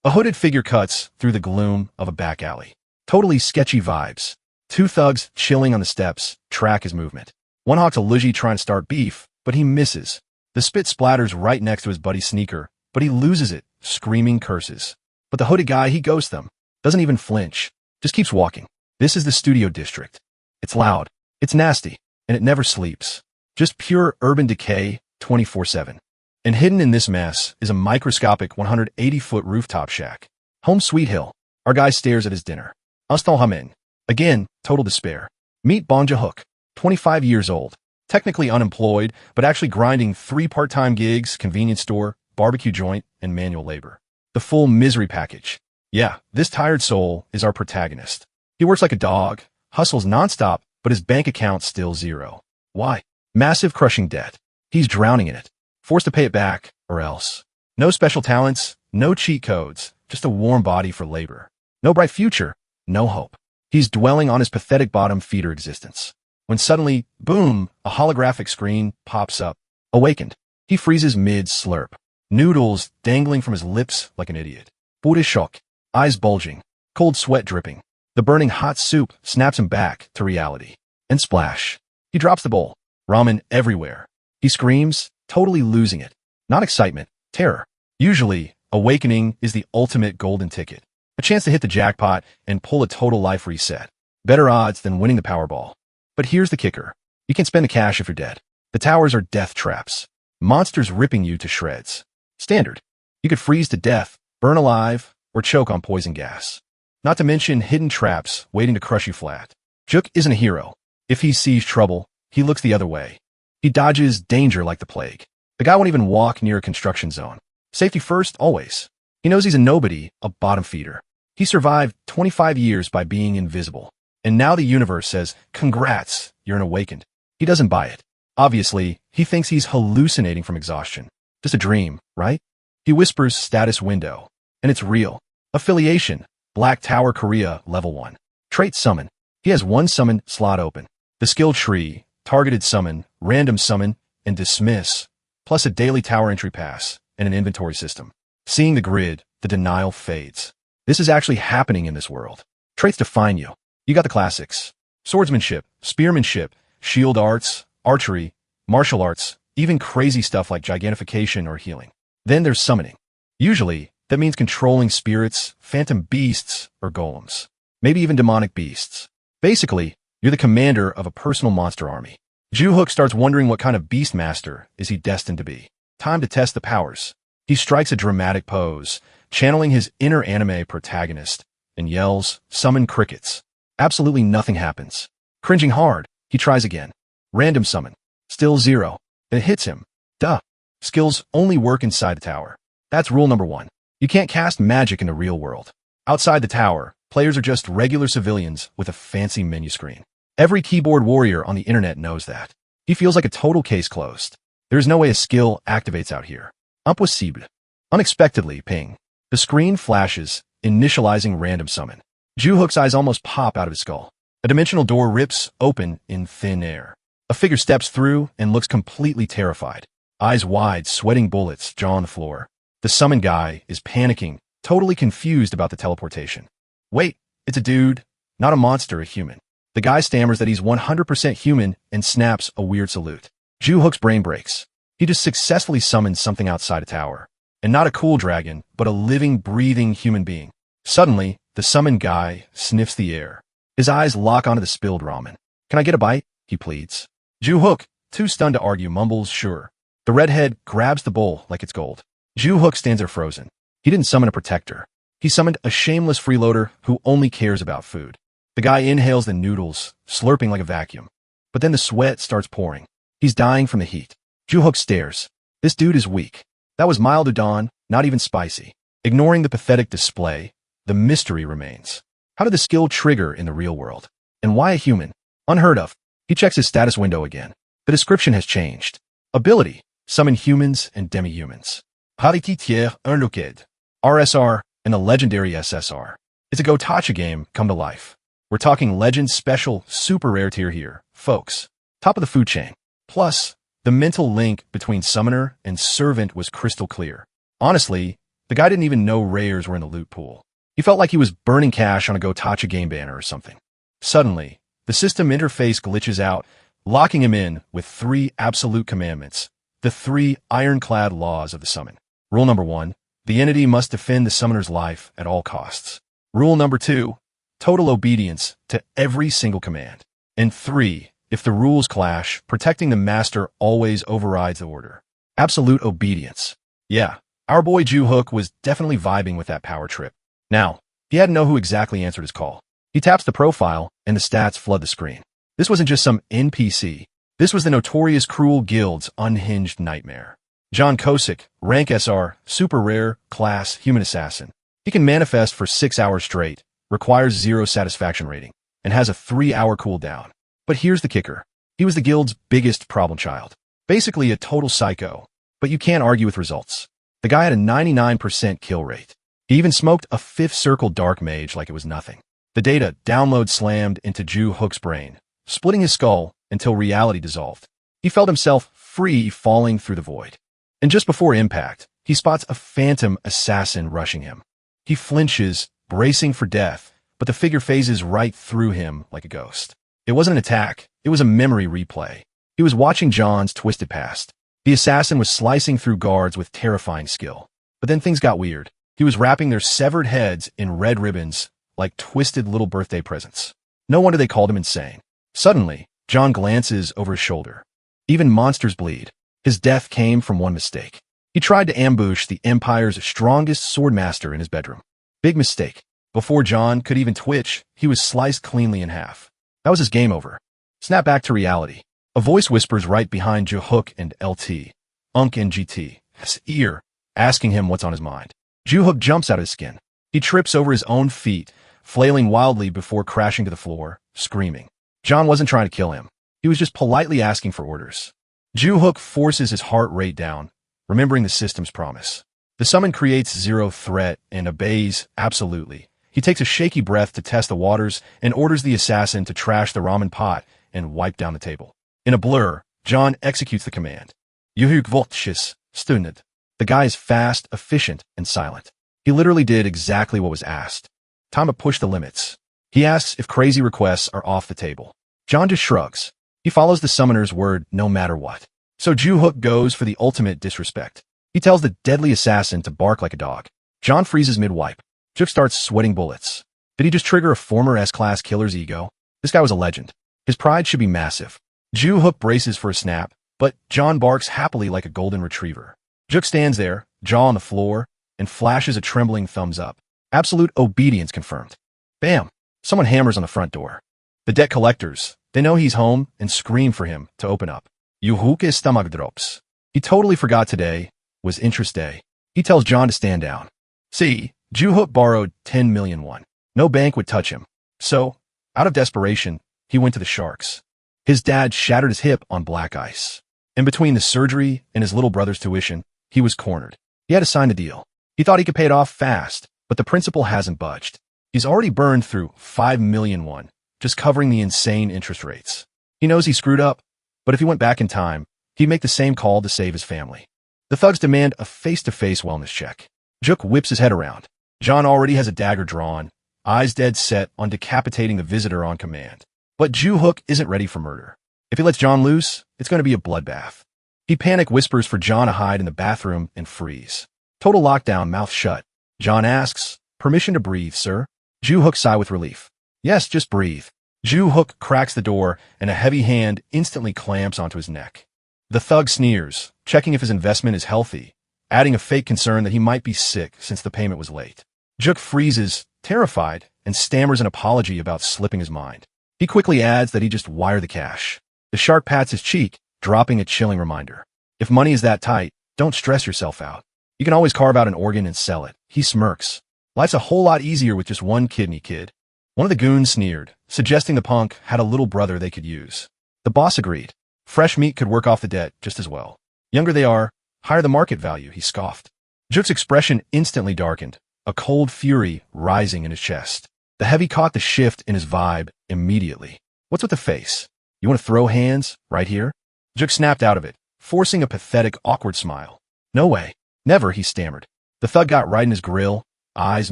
A hooded figure cuts through the gloom of a back alley. Totally sketchy vibes. Two thugs chilling on the steps track his movement. One hawks a luigi trying to start beef, but he misses. The spit splatters right next to his buddy's sneaker, but he loses it, screaming curses. But the hooded guy, he ghosts them. Doesn't even flinch. Just keeps walking. This is the studio district. It's loud. It's nasty. And it never sleeps. Just pure urban decay 24/7. And hidden in this mess is a microscopic 180-foot rooftop shack. Home sweet hill. Our guy stares at his dinner. Instant ramen. Again, total despair. Meet Bonja Hook. 25 years old. Technically unemployed, but actually grinding 3 part-time gigs, convenience store, barbecue joint, and manual labor. The full misery package. Yeah, this tired soul is our protagonist. He works like a dog, hustles nonstop, but his bank account's still zero. Why? Massive crushing debt. He's drowning in it. Forced to pay it back, or else. No special talents, no cheat codes, just a warm body for labor. No bright future, no hope. He's dwelling on his pathetic bottom feeder existence. When suddenly, boom, a holographic screen pops up. Awakened. He freezes mid-slurp. Noodles dangling from his lips like an idiot. Pure shock. Eyes bulging. Cold sweat dripping. The burning hot soup snaps him back to reality. And splash. He drops the bowl. Ramen everywhere. He screams, totally losing it. Not excitement, terror. Usually, awakening is the ultimate golden ticket. A chance to hit the jackpot and pull a total life reset. Better odds than winning the Powerball. But here's the kicker. You can spend the cash if you're dead. The towers are death traps. Monsters ripping you to shreds. Standard. You could freeze to death, burn alive, or choke on poison gas. Not to mention hidden traps waiting to crush you flat. Juk isn't a hero. If he sees trouble, he looks the other way. He dodges danger like the plague. The guy won't even walk near a construction zone. Safety first, always. He knows he's a nobody, a bottom feeder. He survived 25 years by being invisible. And now the universe says, congrats, you're an awakened. He doesn't buy it. Obviously, he thinks he's hallucinating from exhaustion. Just a dream, right? He whispers status window. And it's real. Affiliation. Black Tower Korea, level 1. Trait summon. He has 1 summon slot open. The skill tree, targeted summon, random summon, and dismiss, plus a daily tower entry pass, and an inventory system. Seeing the grid, the denial fades. This is actually happening in this world. Traits define you. You got the classics. Swordsmanship, spearmanship, shield arts, archery, martial arts, even crazy stuff like gigantification or healing. Then there's summoning. Usually, that means controlling spirits, phantom beasts, or golems. Maybe even demonic beasts. Basically, you're the commander of a personal monster army. Ju-hook starts wondering what kind of beastmaster is he destined to be. Time to test the powers. He strikes a dramatic pose, channeling his inner anime protagonist, and yells, summon crickets. Absolutely nothing happens. Cringing hard, he tries again. Random summon. Still 0. It hits him. Duh. Skills only work inside the tower. That's rule number 1. You can't cast magic in the real world. Outside the tower, players are just regular civilians with a fancy menu screen. Every keyboard warrior on the internet knows that. He feels like a total case closed. There's no way a skill activates out here. Impossible. Unexpectedly, ping. The screen flashes, initializing random summon. Ju-hook's eyes almost pop out of his skull. A dimensional door rips open in thin air. A figure steps through and looks completely terrified. Eyes wide, sweating bullets, jaw on the floor. The summon guy is panicking, totally confused about the teleportation. Wait, it's a dude, not a monster, a human. The guy stammers that he's 100% human and snaps a weird salute. Ju-hook's brain breaks. He just successfully summons something outside a tower. And not a cool dragon, but a living, breathing human being. Suddenly, the summoned guy sniffs the air. His eyes lock onto the spilled ramen. Can I get a bite? He pleads. Ju-hook, too stunned to argue, mumbles, sure. The redhead grabs the bowl like it's gold. Ju-hook stands there frozen. He didn't summon a protector. He summoned a shameless freeloader who only cares about food. The guy inhales the noodles, slurping like a vacuum. But then the sweat starts pouring. He's dying from the heat. Ju-hook stares. This dude is weak. That was mild udon, not even spicy. Ignoring the pathetic display, the mystery remains. How did the skill trigger in the real world? And why a human? Unheard of. He checks his status window again. The description has changed. Ability. Summon humans and demi-humans. Hariti tiers unlocked. RSR and the legendary SSR. It's a Gotacha game come to life. We're talking legend special super rare tier here, folks. Top of the food chain. Plus, the mental link between summoner and servant was crystal clear. Honestly, The guy didn't even know rares were in the loot pool. He felt like he was burning cash on a Gotacha game banner or something. Suddenly, the system interface glitches out, locking him in with 3 absolute commandments, the 3 ironclad laws of the summon. Rule number 1, the entity must defend the summoner's life at all costs. Rule number 2, total obedience to every single command. And 3, if the rules clash, protecting the master always overrides the order. Absolute obedience. Yeah, our boy Ju-hook was definitely vibing with that power trip. Now, he had to know who exactly answered his call. He taps the profile, and the stats flood the screen. This wasn't just some NPC. This was the notorious Cruel Guild's unhinged nightmare. John Kosick, rank SR, super rare, class, human assassin. He can manifest for 6 hours straight, requires 0 satisfaction rating, and has a 3-hour cooldown. But here's the kicker. He was the guild's biggest problem child. Basically a total psycho. But you can't argue with results. The guy had a 99% kill rate. He even smoked a 5th circle dark mage like it was nothing. The data download slammed into Ju-hook's brain, splitting his skull until reality dissolved. He felt himself free falling through the void. And just before impact, he spots a phantom assassin rushing him. He flinches, bracing for death, but the figure phases right through him like a ghost. It wasn't an attack, it was a memory replay. He was watching John's twisted past. The assassin was slicing through guards with terrifying skill. But then things got weird. He was wrapping their severed heads in red ribbons like twisted little birthday presents. No wonder they called him insane. Suddenly, John glances over his shoulder. Even monsters bleed. His death came from one mistake. He tried to ambush the Empire's strongest swordmaster in his bedroom. Big mistake. Before John could even twitch, he was sliced cleanly in half. That was his game over. Snap back to reality. A voice whispers right behind Ju-hook and LT, Unk and GT, his ear, asking him what's on his mind. Ju-hook jumps out of his skin. He trips over his own feet, flailing wildly before crashing to the floor, screaming. John wasn't trying to kill him. He was just politely asking for orders. Ju-hook forces his heart rate down, remembering the system's promise. The summon creates 0 threat and obeys absolutely. He takes a shaky breath to test the waters and orders the assassin to trash the ramen pot and wipe down the table. In a blur, John executes the command. Ju-hook voltschis, stunded. The guy is fast, efficient, and silent. He literally did exactly what was asked. Time to push the limits. He asks if crazy requests are off the table. John just shrugs. He follows the summoner's word no matter what. So Ju-hook goes for the ultimate disrespect. He tells the deadly assassin to bark like a dog. John freezes mid-wipe. Juk starts sweating bullets. Did he just trigger a former S-class killer's ego? This guy was a legend. His pride should be massive. Ju-hook braces for a snap, but John barks happily like a golden retriever. Juk stands there, jaw on the floor, and flashes a trembling thumbs up. Absolute obedience confirmed. Bam! Someone hammers on the front door. The debt collectors, they know he's home and scream for him to open up. Ju-hook is stomach drops. He totally forgot today was interest day. He tells John to stand down. See, Ju-hook borrowed 10 million won. No bank would touch him. So, out of desperation, he went to the sharks. His dad shattered his hip on black ice. In between the surgery and his little brother's tuition, he was cornered. He had to sign a deal. He thought he could pay it off fast, but the principal hasn't budged. He's already burned through 5 million won, just covering the insane interest rates. He knows he screwed up, but if he went back in time, he'd make the same call to save his family. The thugs demand a face-to-face wellness check. Juk whips his head around. John already has a dagger drawn, eyes dead set on decapitating the visitor on command. But Ju-hook isn't ready for murder. If he lets John loose, it's going to be a bloodbath. He panic whispers for John to hide in the bathroom and freeze. Total lockdown, mouth shut. John asks, permission to breathe, sir? Ju-hook sigh with relief. Yes, just breathe. Ju-hook cracks the door, and a heavy hand instantly clamps onto his neck. The thug sneers, checking if his investment is healthy, adding a fake concern that he might be sick since the payment was late. Juk freezes, terrified, and stammers an apology about slipping his mind. He quickly adds that he just wired the cash. The shark pats his cheek, dropping a chilling reminder. If money is that tight, don't stress yourself out. You can always carve out an organ and sell it. He smirks. Life's a whole lot easier with just one kidney, kid. One of the goons sneered, suggesting the punk had a little brother they could use. The boss agreed. Fresh meat could work off the debt just as well. Younger they are, higher the market value, he scoffed. Juk's expression instantly darkened, a cold fury rising in his chest. The heavy caught the shift in his vibe immediately. What's with the face? You want to throw hands, right here? Juk snapped out of it, forcing a pathetic, awkward smile. No way. Never, he stammered. The thug got right in his grill, eyes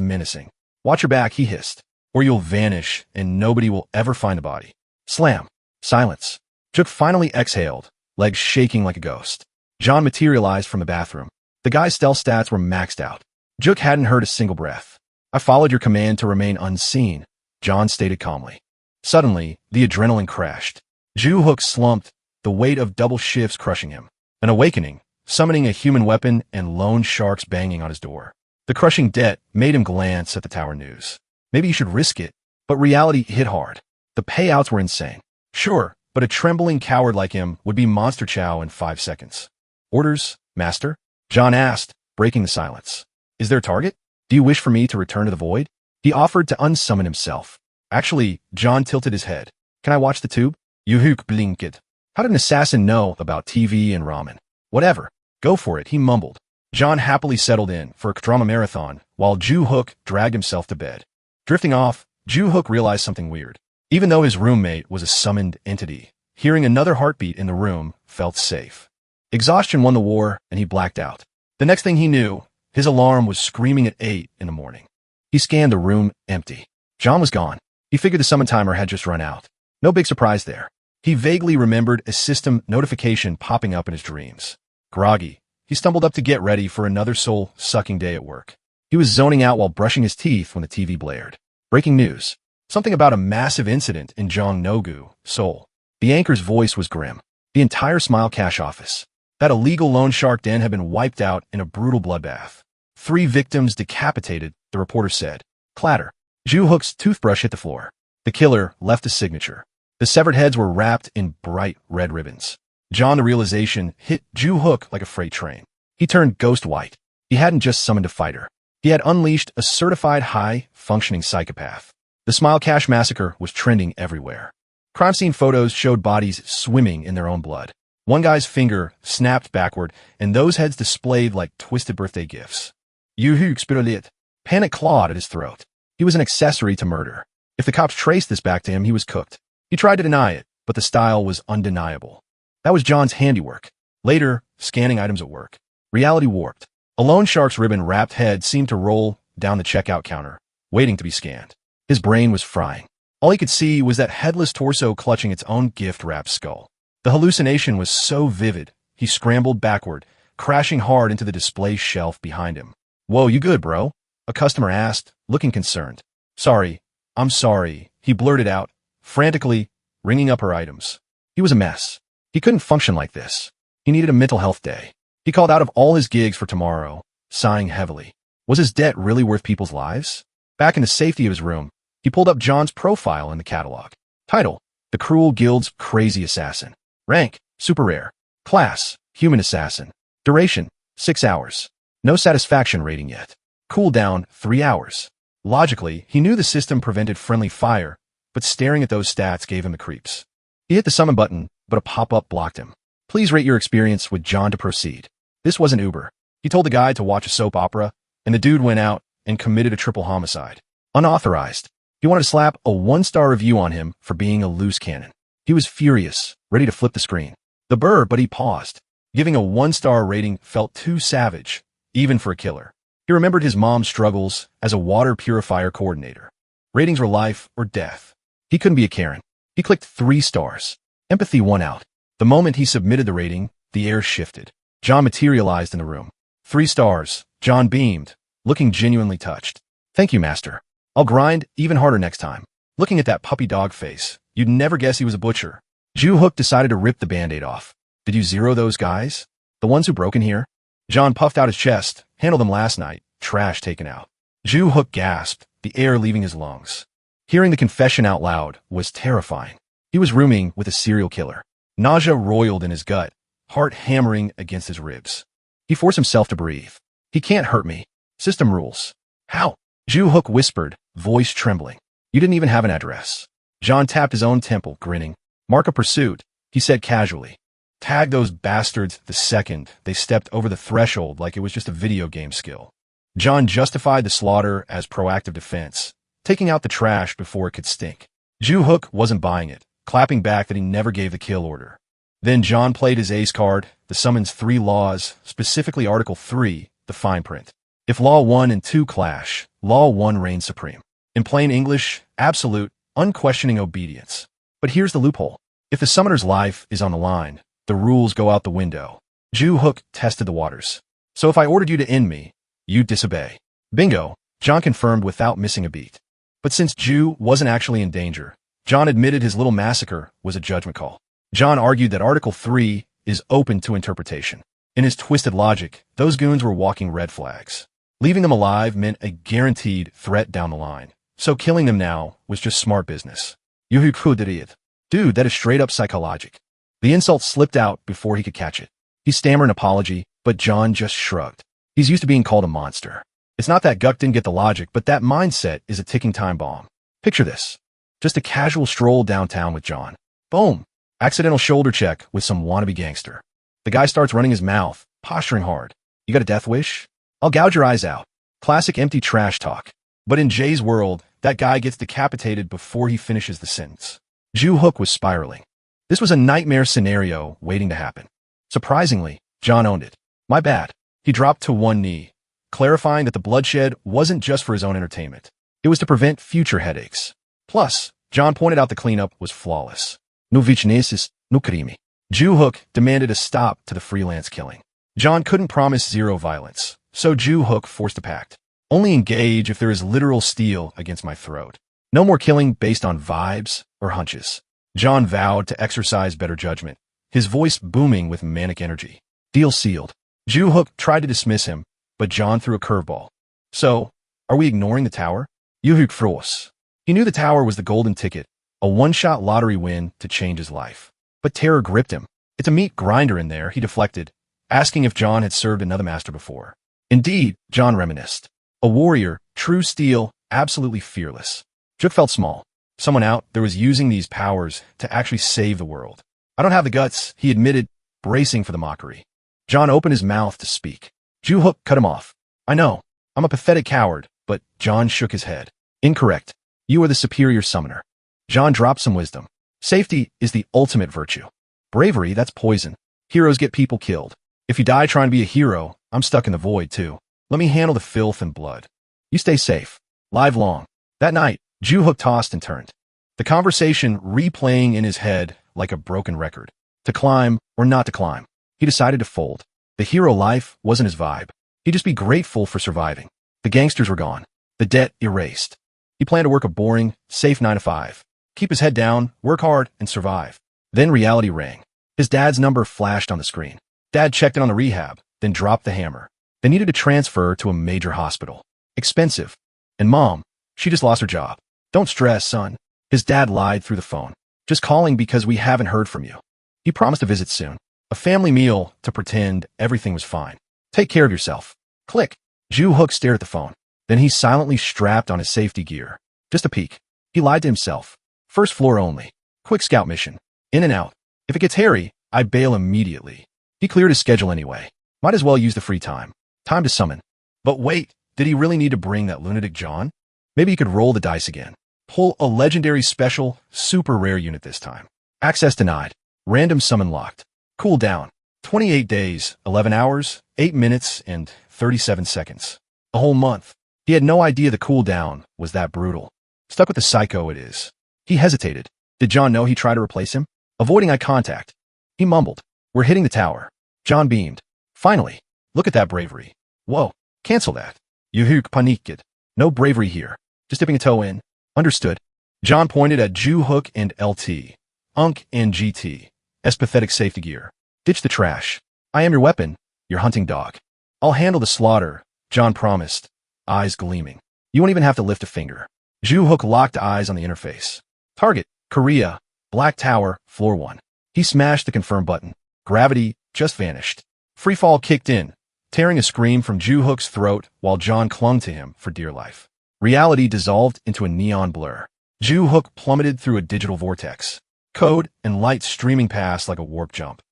menacing. Watch your back, he hissed, or you'll vanish and nobody will ever find the body. Slam. Silence. Juk finally exhaled, legs shaking like a ghost. John materialized from the bathroom. The guy's stealth stats were maxed out. Juk hadn't heard a single breath. I followed your command to remain unseen, John stated calmly. Suddenly, the adrenaline crashed. Ju-hook slumped, the weight of double shifts crushing him. An awakening, summoning a human weapon and lone sharks banging on his door. The crushing debt made him glance at the tower news. Maybe he should risk it, but reality hit hard. The payouts were insane. Sure, but a trembling coward like him would be monster chow in 5 seconds. Orders, master? John asked, breaking the silence. Is there a target? Do you wish for me to return to the void? He offered to unsummon himself. Actually, John tilted his head. Can I watch the tube? Ju-hook blinked. How did an assassin know about TV and ramen? Whatever. Go for it, he mumbled. John happily settled in for a drama marathon while Ju-hook dragged himself to bed. Drifting off, Ju-hook realized something weird. Even though his roommate was a summoned entity, hearing another heartbeat in the room felt safe. Exhaustion won the war, and he blacked out. The next thing he knew, his alarm was screaming at 8 in the morning. He scanned the room, empty. John was gone. He figured the summon timer had just run out. No big surprise there. He vaguely remembered a system notification popping up in his dreams. Groggy, he stumbled up to get ready for another soul-sucking day at work. He was zoning out while brushing his teeth when the TV blared. Breaking news. Something about a massive incident in Jongnogu, Seoul. The anchor's voice was grim. The entire Smile Cash office. That illegal loan shark den had been wiped out in a brutal bloodbath. 3 victims decapitated, the reporter said. Clatter. Ju-hook's toothbrush hit the floor. The killer left a signature. The severed heads were wrapped in bright red ribbons. John, the realization, hit Ju-hook like a freight train. He turned ghost white. He hadn't just summoned a fighter. He had unleashed a certified high-functioning psychopath. The Smile Cash massacre was trending everywhere. Crime scene photos showed bodies swimming in their own blood. One guy's finger snapped backward, and those heads displayed like twisted birthday gifts. Ju-hook spirulite. Panic clawed at his throat. He was an accessory to murder. If the cops traced this back to him, he was cooked. He tried to deny it, but the style was undeniable. That was John's handiwork. Later, scanning items at work. Reality warped. A loan shark's ribbon-wrapped head seemed to roll down the checkout counter, waiting to be scanned. His brain was frying. All he could see was that headless torso clutching its own gift-wrapped skull. The hallucination was so vivid, he scrambled backward, crashing hard into the display shelf behind him. Whoa, you good, bro? A customer asked, looking concerned. Sorry, I'm sorry, he blurted out, frantically, ringing up her items. He was a mess. He couldn't function like this. He needed a mental health day. He called out of all his gigs for tomorrow, sighing heavily. Was his debt really worth people's lives? Back in the safety of his room, he pulled up John's profile in the catalog. Title, The Cruel Guild's Crazy Assassin. Rank, Super Rare. Class, Human Assassin. Duration, 6 hours. No satisfaction rating yet. Cooldown, 3 hours. Logically, he knew the system prevented friendly fire, but staring at those stats gave him the creeps. He hit the summon button, but a pop-up blocked him. Please rate your experience with John to proceed. This wasn't Uber. He told the guy to watch a soap opera, and the dude went out and committed a triple homicide. Unauthorized. He wanted to slap a 1-star review on him for being a loose cannon. He was furious, ready to flip the screen. The burr, but he paused. Giving a 1-star rating felt too savage, even for a killer. He remembered his mom's struggles as a water purifier coordinator. Ratings were life or death. He couldn't be a Karen. He clicked 3 stars. Empathy won out. The moment he submitted the rating, the air shifted. John materialized in the room. 3 stars. John beamed, looking genuinely touched. Thank you, master. I'll grind even harder next time. Looking at that puppy dog face, you'd never guess he was a butcher. Ju-hook decided to rip the Band-Aid off. Did you zero those guys? The ones who broke in here? John puffed out his chest. Handled them last night. Trash taken out. Ju-hook gasped, the air leaving his lungs. Hearing the confession out loud was terrifying. He was rooming with a serial killer. Nausea roiled in his gut, heart hammering against his ribs. He forced himself to breathe. He can't hurt me. System rules. How? Ju-hook whispered, voice trembling. You didn't even have an address. John tapped his own temple, grinning. Mark of pursuit, he said casually. Tag those bastards the second they stepped over the threshold like it was just a video game skill. John justified the slaughter as proactive defense, taking out the trash before it could stink. Ju-hook wasn't buying it, clapping back that he never gave the kill order. Then John played his ace card, the summon's 3 laws, specifically Article 3, the fine print. If Law 1 and 2 clash, Law 1 reigns supreme. In plain English, absolute, unquestioning obedience. But here's the loophole. If the summoner's life is on the line, the rules go out the window. Ju Hook tested the waters. So if I ordered you to end me, you'd disobey. Bingo, John confirmed without missing a beat. But since Ju wasn't actually in danger, John admitted his little massacre was a judgment call. John argued that Article 3 is open to interpretation. In his twisted logic, those goons were walking red flags. Leaving them alive meant a guaranteed threat down the line. So killing them now was just smart business. Dude, that is straight up psychologic. The insult slipped out before he could catch it. He stammered an apology, but John just shrugged. He's used to being called a monster. It's not that Guk didn't get the logic, but that mindset is a ticking time bomb. Picture this. Just a casual stroll downtown with John. Boom. Accidental shoulder check with some wannabe gangster. The guy starts running his mouth, posturing hard. You got a death wish? I'll gouge your eyes out. Classic empty trash talk. But in Jay's world, that guy gets decapitated before he finishes the sentence. Ju Hook was spiraling. This was a nightmare scenario waiting to happen. Surprisingly, John owned it. My bad. He dropped to one knee, clarifying that the bloodshed wasn't just for his own entertainment. It was to prevent future headaches. Plus, John pointed out the cleanup was flawless. No vichnesis, no crime. Ju Hook demanded a stop to the freelance killing. John couldn't promise zero violence, so Ju Hook forced a pact. Only engage if there is literal steel against my throat. No more killing based on vibes or hunches. John vowed to exercise better judgment, his voice booming with manic energy. Deal sealed. Ju Hook tried to dismiss him, but John threw a curveball. So, are we ignoring the tower? Ju Hook froze. He knew the tower was the golden ticket, a one-shot lottery win to change his life. But terror gripped him. It's a meat grinder in there, he deflected, asking if John had served another master before. Indeed, John reminisced. A warrior, true steel, absolutely fearless. Juk felt small. Someone out there was using these powers to actually save the world. I don't have the guts, he admitted, bracing for the mockery. John opened his mouth to speak. Ju Hook cut him off. I know, I'm a pathetic coward, but John shook his head. Incorrect. You are the superior summoner. John dropped some wisdom. Safety is the ultimate virtue. Bravery, that's poison. Heroes get people killed. If you die trying to be a hero, I'm stuck in the void too. Let me handle the filth and blood. You stay safe. Live long. That night, Ju Hook tossed and turned. The conversation replaying in his head like a broken record. To climb or not to climb. He decided to fold. The hero life wasn't his vibe. He'd just be grateful for surviving. The gangsters were gone. The debt erased. He planned to work a boring, safe 9-to-5. Keep his head down, work hard, and survive. Then reality rang. His dad's number flashed on the screen. Dad checked in on the rehab, then dropped the hammer. They needed to transfer to a major hospital. Expensive. And Mom, she just lost her job. Don't stress, son. His dad lied through the phone. Just calling because we haven't heard from you. He promised to visit soon. A family meal to pretend everything was fine. Take care of yourself. Click. Ju Hook stared at the phone. Then he silently strapped on his safety gear. Just a peek. He lied to himself. First floor only. Quick scout mission. In and out. If it gets hairy, I bail immediately. He cleared his schedule anyway. Might as well use the free time. Time to summon. But wait, did he really need to bring that lunatic John? Maybe he could roll the dice again. Pull a legendary special, super rare unit this time. Access denied. Random summon locked. Cool down. 28 days, 11 hours, 8 minutes, and 37 seconds. A whole month. He had no idea the cooldown was that brutal. Stuck with the psycho it is. He hesitated. Did John know he tried to replace him? Avoiding eye contact. He mumbled. We're hitting the tower. John beamed. Finally. Look at that bravery. Whoa. Cancel that. You hook paniqued. No bravery here. Just dipping a toe in. Understood. John pointed at Ju Hook and LT. Unk and GT. S pathetic safety gear. Ditch the trash. I am your weapon. Your hunting dog. I'll handle the slaughter, John promised, eyes gleaming. You won't even have to lift a finger. Ju Hook locked eyes on the interface. Target, Korea, Black Tower, floor 1. He smashed the confirm button. Gravity just vanished. Freefall kicked in, tearing a scream from Ju Hook's throat while John clung to him for dear life. Reality dissolved into a neon blur. Ju Hook plummeted through a digital vortex. Code and light streaming past like a warp jump.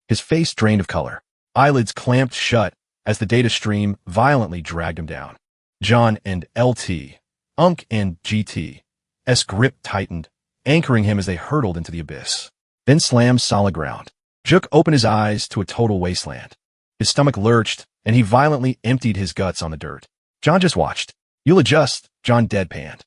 His face drained of color. Eyelids clamped shut as the data stream violently dragged him down. John and LT, Unk and GT, S grip tightened, anchoring him as they hurtled into the abyss. Then slammed solid ground. Juk opened his eyes to a total wasteland. His stomach lurched, and he violently emptied his guts on the dirt. John just watched. "You'll adjust," John deadpanned.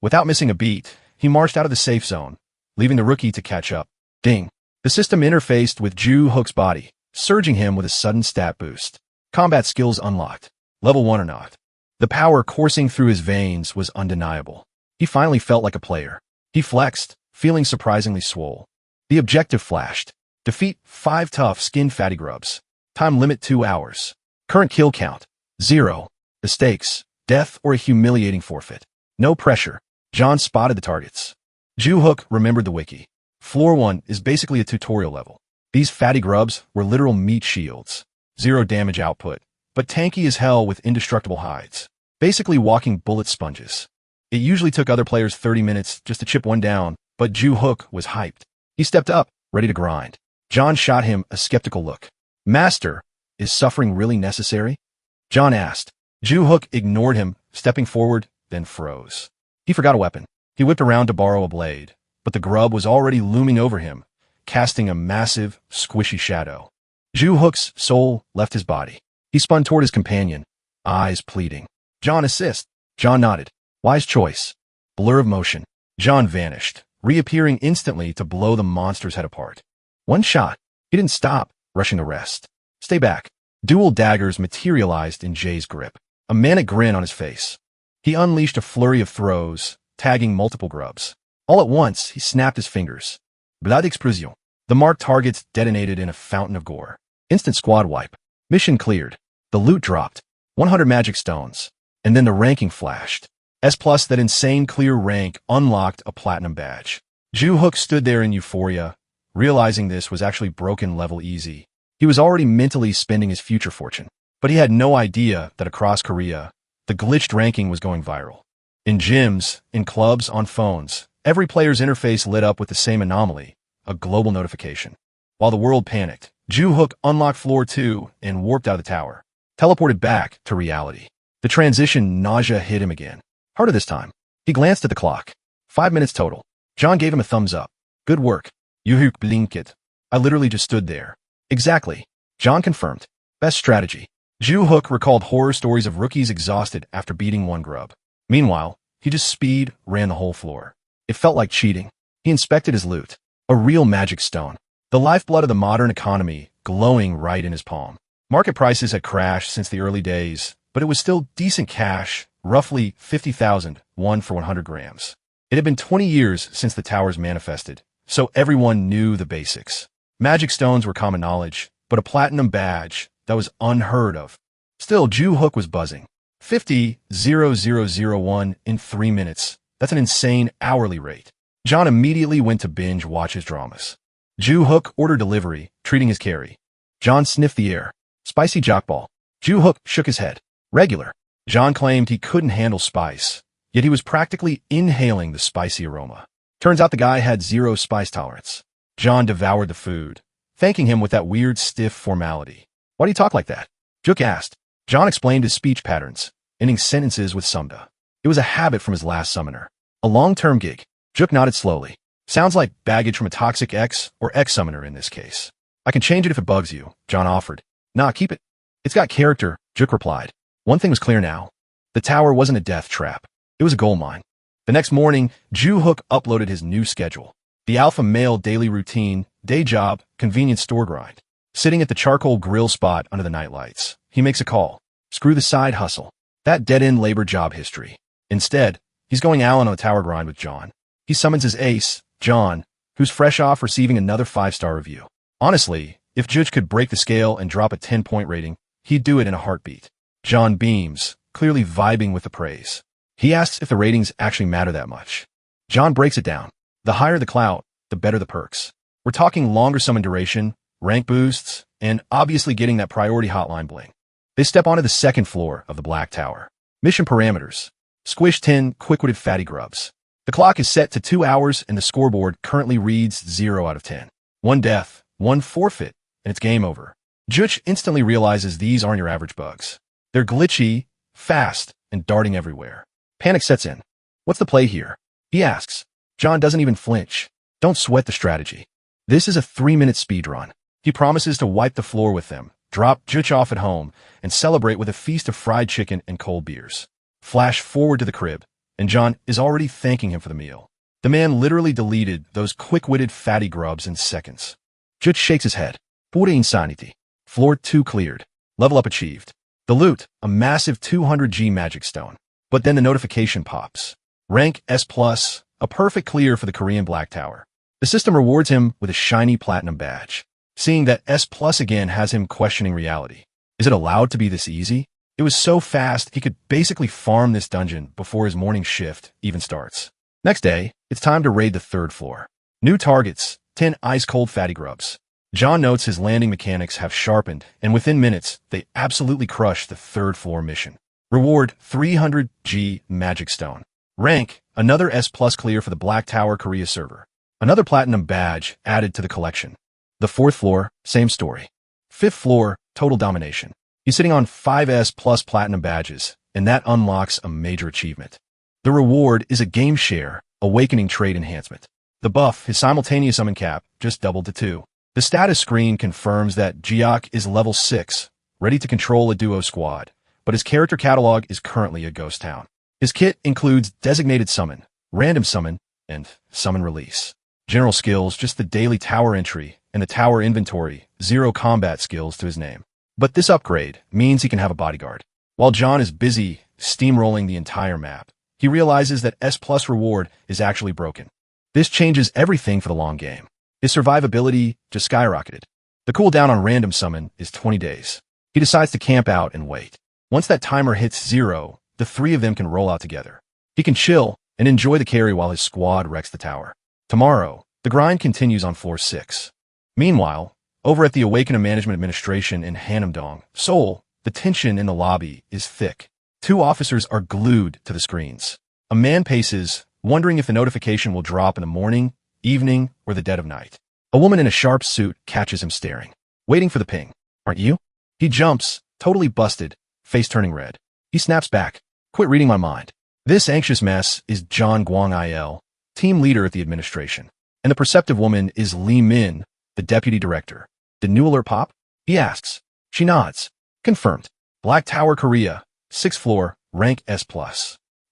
Without missing a beat, he marched out of the safe zone, leaving the rookie to catch up. Ding. The system interfaced with Ju Hook's body, surging him with a sudden stat boost. Combat skills unlocked. Level 1 or not. The power coursing through his veins was undeniable. He finally felt like a player. He flexed, feeling surprisingly swole. The objective flashed. Defeat 5 tough skin fatty grubs. Time limit 2 hours. Current kill count 0. The stakes, death or a humiliating forfeit. No pressure. John spotted the targets. Ju Hook remembered the wiki. Floor 1 is basically a tutorial level. These fatty grubs were literal meat shields. 0 damage output, but tanky as hell with indestructible hides. Basically walking bullet sponges. It usually took other players 30 minutes just to chip one down, but Ju Hook was hyped. He stepped up, ready to grind. John shot him a skeptical look. "Master, is suffering really necessary?" John asked. Ju Hook ignored him, stepping forward, then froze. He forgot a weapon. He whipped around to borrow a blade, but the grub was already looming over him, casting a massive, squishy shadow. Ju Hook's soul left his body. He spun toward his companion, eyes pleading. "John, assist." John nodded. Wise choice. Blur of motion. John vanished, reappearing instantly to blow the monster's head apart. One shot. He didn't stop, rushing the rest. "Stay back." Dual daggers materialized in Jay's grip, a manic grin on his face. He unleashed a flurry of throws, tagging multiple grubs. All at once, he snapped his fingers. Blood explosion. The marked targets detonated in a fountain of gore. Instant squad wipe. Mission cleared. The loot dropped. 100 magic stones. And then the ranking flashed. S+, that insane clear rank unlocked a platinum badge. Ju Hook stood there in euphoria, realizing this was actually broken level easy. He was already mentally spending his future fortune, but he had no idea that across Korea, the glitched ranking was going viral. In gyms, in clubs, on phones, every player's interface lit up with the same anomaly, a global notification. While the world panicked, Ju Hook unlocked floor 2 and warped out of the tower, teleported back to reality. The transition nausea hit him again. Harder this time. He glanced at the clock. 5 minutes total. John gave him a thumbs up. "Good work. You hook blinked. I literally just stood there." "Exactly." John confirmed. Best strategy. Ju Hook recalled horror stories of rookies exhausted after beating one grub. Meanwhile, he just speed ran the whole floor. It felt like cheating. He inspected his loot. A real magic stone. The lifeblood of the modern economy, glowing right in his palm. Market prices had crashed since the early days, but it was still decent cash, roughly 50,000, one for 100 grams. It had been 20 years since the towers manifested, so everyone knew the basics. Magic stones were common knowledge, but a platinum badge, that was unheard of. Still, Ju Hook was buzzing. 50,001 in 3 minutes. That's an insane hourly rate. John immediately went to binge watch his dramas. Ju Hook ordered delivery, treating his carry. John sniffed the air. Spicy jockball. Ju Hook shook his head. Regular. John claimed he couldn't handle spice, yet he was practically inhaling the spicy aroma. Turns out the guy had 0 spice tolerance. John devoured the food, thanking him with that weird stiff formality. "Why do you talk like that?" Juk asked. John explained his speech patterns, ending sentences with sumda. It was a habit from his last summoner. A long-term gig. Juk nodded slowly. "Sounds like baggage from a toxic ex or ex-summoner in this case." "I can change it if it bugs you," John offered. "Nah, keep it. It's got character," Juk replied. One thing was clear now. The tower wasn't a death trap. It was a gold mine. The next morning, Ju Hook uploaded his new schedule. The alpha male daily routine, day job, convenience store grind. Sitting at the charcoal grill spot under the nightlights, he makes a call. Screw the side hustle. That dead-end labor job history. Instead, he's going Allen on the tower grind with John. He summons his ace, John, who's fresh off receiving another 5-star review. Honestly, if Juj could break the scale and drop a 10-point rating, he'd do it in a heartbeat. John beams, clearly vibing with the praise. He asks if the ratings actually matter that much. John breaks it down. The higher the clout, the better the perks. We're talking longer summon duration, rank boosts, and obviously getting that priority hotline bling. They step onto the second floor of the Black Tower. Mission parameters. Squish 10 quick-witted fatty grubs. The clock is set to 2 hours and the scoreboard currently reads 0 out of 10. 1 death, 1 forfeit, and it's game over. Juch instantly realizes these aren't your average bugs. They're glitchy, fast, and darting everywhere. Panic sets in. What's the play here? He asks. John doesn't even flinch. Don't sweat the strategy. This is a 3-minute speedrun. He promises to wipe the floor with them, drop Juch off at home, and celebrate with a feast of fried chicken and cold beers. Flash forward to the crib, and John is already thanking him for the meal. The man literally deleted those quick-witted fatty grubs in seconds. Juch shakes his head. Pura insanity. Floor 2 cleared. Level up achieved. The loot, a massive 200G magic stone. But then the notification pops. Rank S+, a perfect clear for the Korean Black Tower. The system rewards him with a shiny platinum badge. Seeing that S+ again has him questioning reality. Is it allowed to be this easy? It was so fast he could basically farm this dungeon before his morning shift even starts. Next day, it's time to raid the 3rd floor. New targets, 10 ice-cold fatty grubs. John notes his landing mechanics have sharpened, and within minutes, they absolutely crush the 3rd floor mission. Reward, 300G magic stone. Rank, another S+ clear for the Black Tower Korea server. Another platinum badge added to the collection. The 4th floor, same story. 5th floor, total domination. He's sitting on 5S+ platinum badges, and that unlocks a major achievement. The reward is a game share, awakening trade enhancement. The buff, his simultaneous summon cap, just doubled to 2. The status screen confirms that Jiok is level 6, ready to control a duo squad, but his character catalog is currently a ghost town. His kit includes designated summon, random summon, and summon release. General skills, just the daily tower entry, and the tower inventory, 0 combat skills to his name. But this upgrade means he can have a bodyguard. While John is busy steamrolling the entire map, he realizes that S+ reward is actually broken. This changes everything for the long game. His survivability just skyrocketed. The cooldown on random summon is 20 days. He decides to camp out and wait. Once that timer hits 0, the 3 of them can roll out together. He can chill and enjoy the carry while his squad wrecks the tower. Tomorrow, the grind continues on floor 6. Meanwhile, over at the Awaken Management Administration in Hanamdong, Seoul, the tension in the lobby is thick. 2 officers are glued to the screens. A man paces, wondering if the notification will drop in the morning, evening, or the dead of night. A woman in a sharp suit catches him staring, waiting for the ping. Aren't you? He jumps, totally busted, face turning red. He snaps back. Quit reading my mind. This anxious mess is John Guang Il, team leader at the administration. And the perceptive woman is Lee Min, the deputy director. Did new alert pop? He asks. She nods. Confirmed. Black Tower Korea, 6th floor, rank S+.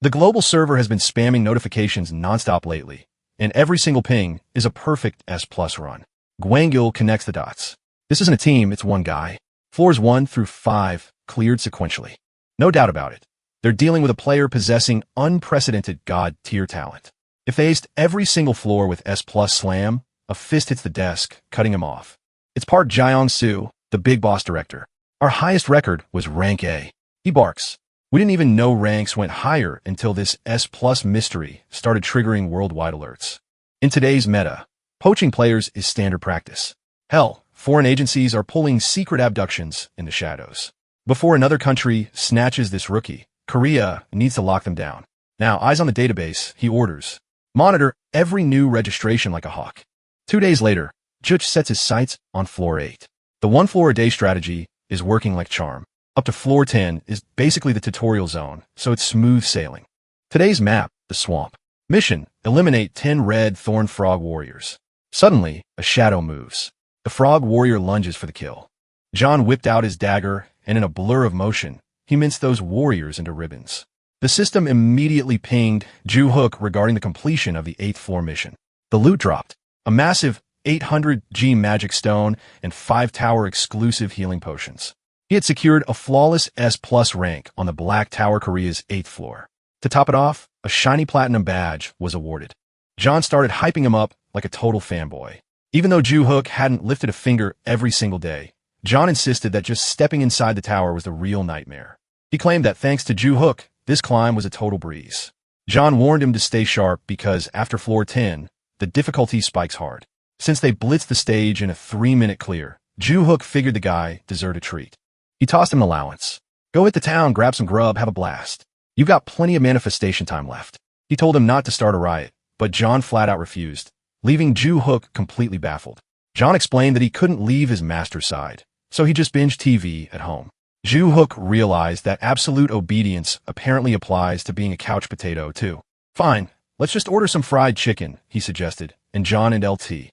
The global server has been spamming notifications nonstop lately, and every single ping is a perfect S+ run. Gwangil connects the dots. This isn't a team, it's one guy. Floors 1 through 5 cleared sequentially. No doubt about it. They're dealing with a player possessing unprecedented god-tier talent. If they aced every single floor with S+ slam, a fist hits the desk, cutting him off. It's Park Jae-soo, the big boss director. Our highest record was rank A. He barks. We didn't even know ranks went higher until this S+ mystery started triggering worldwide alerts. In today's meta, poaching players is standard practice. Hell, foreign agencies are pulling secret abductions in the shadows. Before another country snatches this rookie, Korea needs to lock them down. Now, eyes on the database, he orders. Monitor every new registration like a hawk. 2 days later, Juch sets his sights on floor 8. The 1 floor a day strategy is working like charm. Up to floor 10 is basically the tutorial zone, so it's smooth sailing. Today's map, the swamp. Mission, eliminate 10 red thorn frog warriors. Suddenly, a shadow moves. The frog warrior lunges for the kill. John whipped out his dagger, and in a blur of motion, he minced those warriors into ribbons. The system immediately pinged Ju-hook regarding the completion of the 8th floor mission. The loot dropped. A massive 800G magic stone and 5 tower exclusive healing potions. He had secured a flawless S+ rank on the Black Tower Korea's 8th floor. To top it off, a shiny platinum badge was awarded. John started hyping him up like a total fanboy. Even though Ju-hook hadn't lifted a finger every single day, John insisted that just stepping inside the tower was the real nightmare. He claimed that thanks to Ju-hook, this climb was a total breeze. John warned him to stay sharp because after floor 10, the difficulty spikes hard. Since they blitzed the stage in a 3-minute clear, Ju-hook figured the guy deserved a treat. He tossed him an allowance. Go hit the town, grab some grub, have a blast. You've got plenty of manifestation time left. He told him not to start a riot, but John flat out refused, leaving Ju-hook completely baffled. John explained that he couldn't leave his master's side, so he just binged TV at home. Ju-hook realized that absolute obedience apparently applies to being a couch potato, too. Fine, let's just order some fried chicken, he suggested, and John and LT,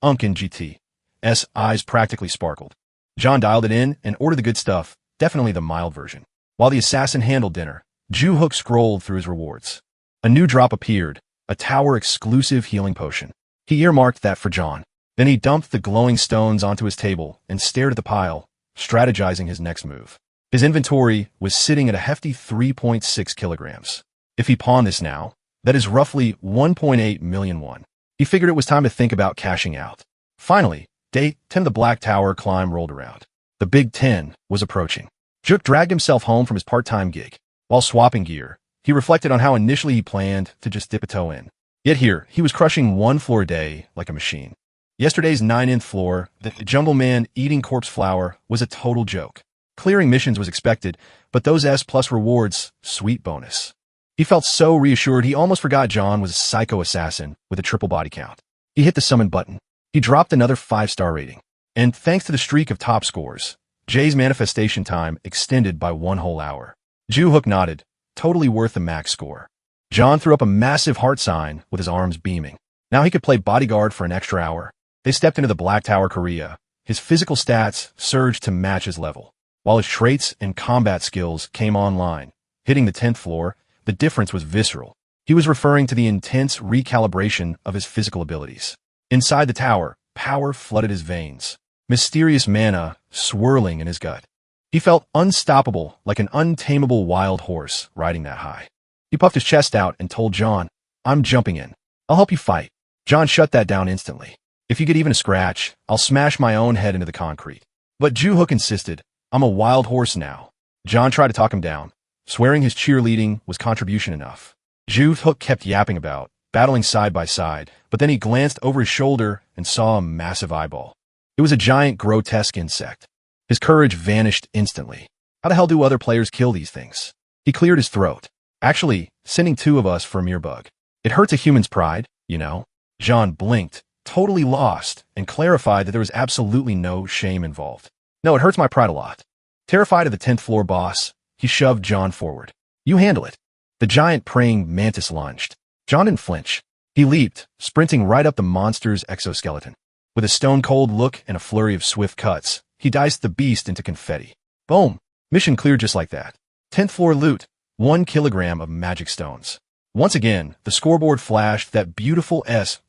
Unc and GT's eyes practically sparkled. John dialed it in and ordered the good stuff, definitely the mild version. While the assassin handled dinner, Ju-hook scrolled through his rewards. A new drop appeared, a tower-exclusive healing potion. He earmarked that for John. Then he dumped the glowing stones onto his table and stared at the pile, strategizing his next move. His inventory was sitting at a hefty 3.6 kilograms. If he pawned this now, that is roughly 1.8 million won. He figured it was time to think about cashing out. Finally, day 10 of the Black Tower climb rolled around. The Big 10 was approaching. Juk dragged himself home from his part-time gig. While swapping gear, he reflected on how initially he planned to just dip a toe in. Yet here, he was crushing one floor a day like a machine. Yesterday's 9th floor, the Jungle Man eating corpse flower, was a total joke. Clearing missions was expected, but those S+ rewards, sweet bonus. He felt so reassured he almost forgot John was a psycho assassin with a triple body count. He hit the summon button. He dropped another 5-star rating. And thanks to the streak of top scores, Jay's manifestation time extended by 1 whole hour. Ju-hook nodded, totally worth the max score. John threw up a massive heart sign with his arms beaming. Now he could play bodyguard for an extra hour. They stepped into the Black Tower Korea. His physical stats surged to match his level, while his traits and combat skills came online. Hitting the 10th floor, the difference was visceral. He was referring to the intense recalibration of his physical abilities. Inside the tower, power flooded his veins, mysterious mana swirling in his gut. He felt unstoppable, like an untamable wild horse riding that high. He puffed his chest out and told John, "I'm jumping in. I'll help you fight." John shut that down instantly. "If you get even a scratch, I'll smash my own head into the concrete." But Ju-hook insisted, "I'm a wild horse now." John tried to talk him down, swearing his cheerleading was contribution enough. Ju-hook kept yapping about, battling side by side, but then he glanced over his shoulder and saw a massive eyeball. It was a giant, grotesque insect. His courage vanished instantly. How the hell do other players kill these things? He cleared his throat. "Actually, sending 2 of us for a mere bug. It hurts a human's pride, you know." John blinked, totally lost, and clarified that there was absolutely no shame involved. "No, it hurts my pride a lot." Terrified of the 10th floor boss, he shoved John forward. "You handle it." The giant praying mantis lunged. John didn't flinch. He leaped, sprinting right up the monster's exoskeleton. With a stone-cold look and a flurry of swift cuts, he diced the beast into confetti. Boom! Mission cleared just like that. 10th floor loot, 1 kilogram of magic stones. Once again, the scoreboard flashed that beautiful S+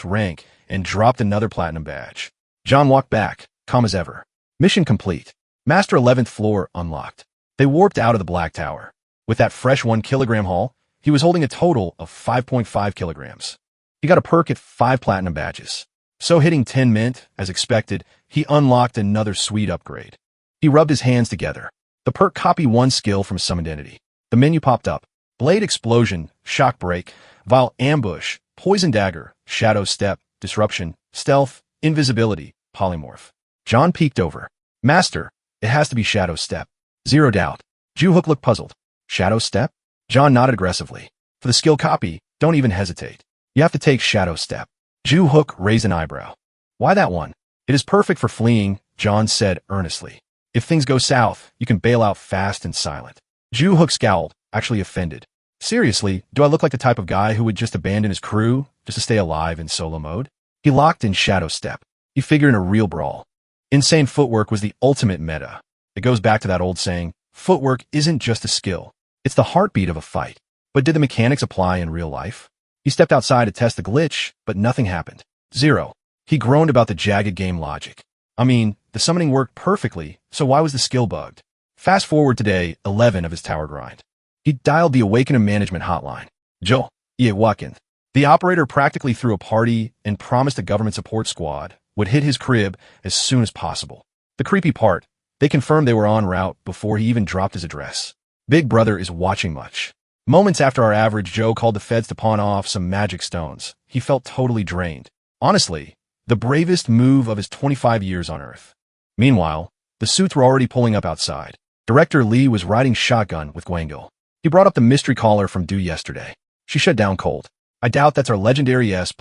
rank and dropped another platinum badge. John walked back, calm as ever. Mission complete. Master 11th floor unlocked. They warped out of the Black Tower. With that fresh 1 kilogram haul, he was holding a total of 5.5 kilograms. He got a perk at 5 platinum badges. So hitting 10 mint, as expected, he unlocked another sweet upgrade. He rubbed his hands together. The perk copy 1 skill from summoned entity. The menu popped up. Blade Explosion, Shock Break, Vile Ambush, Poison Dagger, Shadow Step, Disruption, Stealth, Invisibility, Polymorph. John peeked over. "Master, it has to be Shadow Step." "Zero doubt." Ju-hook looked puzzled. "Shadow Step?" John nodded aggressively. "For the skill copy, don't even hesitate. You have to take Shadow Step." Ju-hook raised an eyebrow. "Why that one?" "It is perfect for fleeing," John said earnestly. "If things go south, you can bail out fast and silent." Ju-hook scowled, actually offended. "Seriously, do I look like the type of guy who would just abandon his crew just to stay alive in solo mode?" He locked in Shadow Step. He figured in a real brawl. Insane footwork was the ultimate meta. It goes back to that old saying, footwork isn't just a skill. It's the heartbeat of a fight. But did the mechanics apply in real life? He stepped outside to test the glitch, but nothing happened. Zero. He groaned about the jagged game logic. I mean, the summoning worked perfectly, so why was the skill bugged? Fast forward to day 11 of his tower grind. He dialed the Awakening Management hotline. "Joe, yeah, Watkins." The operator practically threw a party and promised a government support squad would hit his crib as soon as possible. The creepy part, they confirmed they were en route before he even dropped his address. Big Brother is watching much. Moments after our average Joe called the feds to pawn off some magic stones, he felt totally drained. Honestly, the bravest move of his 25 years on Earth. Meanwhile, the suits were already pulling up outside. Director Lee was riding shotgun with Gwangil. He brought up the mystery caller from due yesterday. She shut down cold. "I doubt that's our legendary S+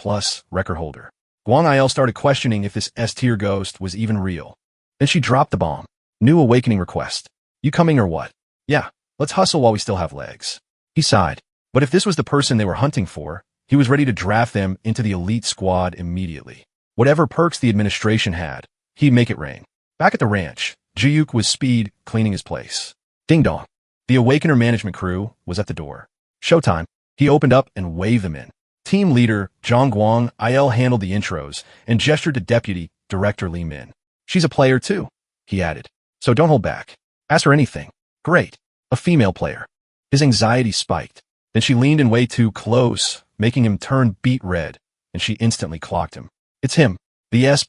record holder." Gwangil started questioning if this S-tier ghost was even real. Then she dropped the bomb. "New awakening request. You coming or what?" "Yeah, let's hustle while we still have legs." He sighed. But if this was the person they were hunting for, he was ready to draft them into the elite squad immediately. Whatever perks the administration had, he'd make it rain. Back at the ranch, Juyuk was speed cleaning his place. Ding dong. The Awakener management crew was at the door. Showtime. He opened up and waved them in. Team leader Zhang Guang Il handled the intros and gestured to Deputy Director Li Min. She's a player too, he added. So don't hold back. Ask her anything. Great. A female player. His anxiety spiked. Then she leaned in way too close, making him turn beet red, and she instantly clocked him. It's him. The S+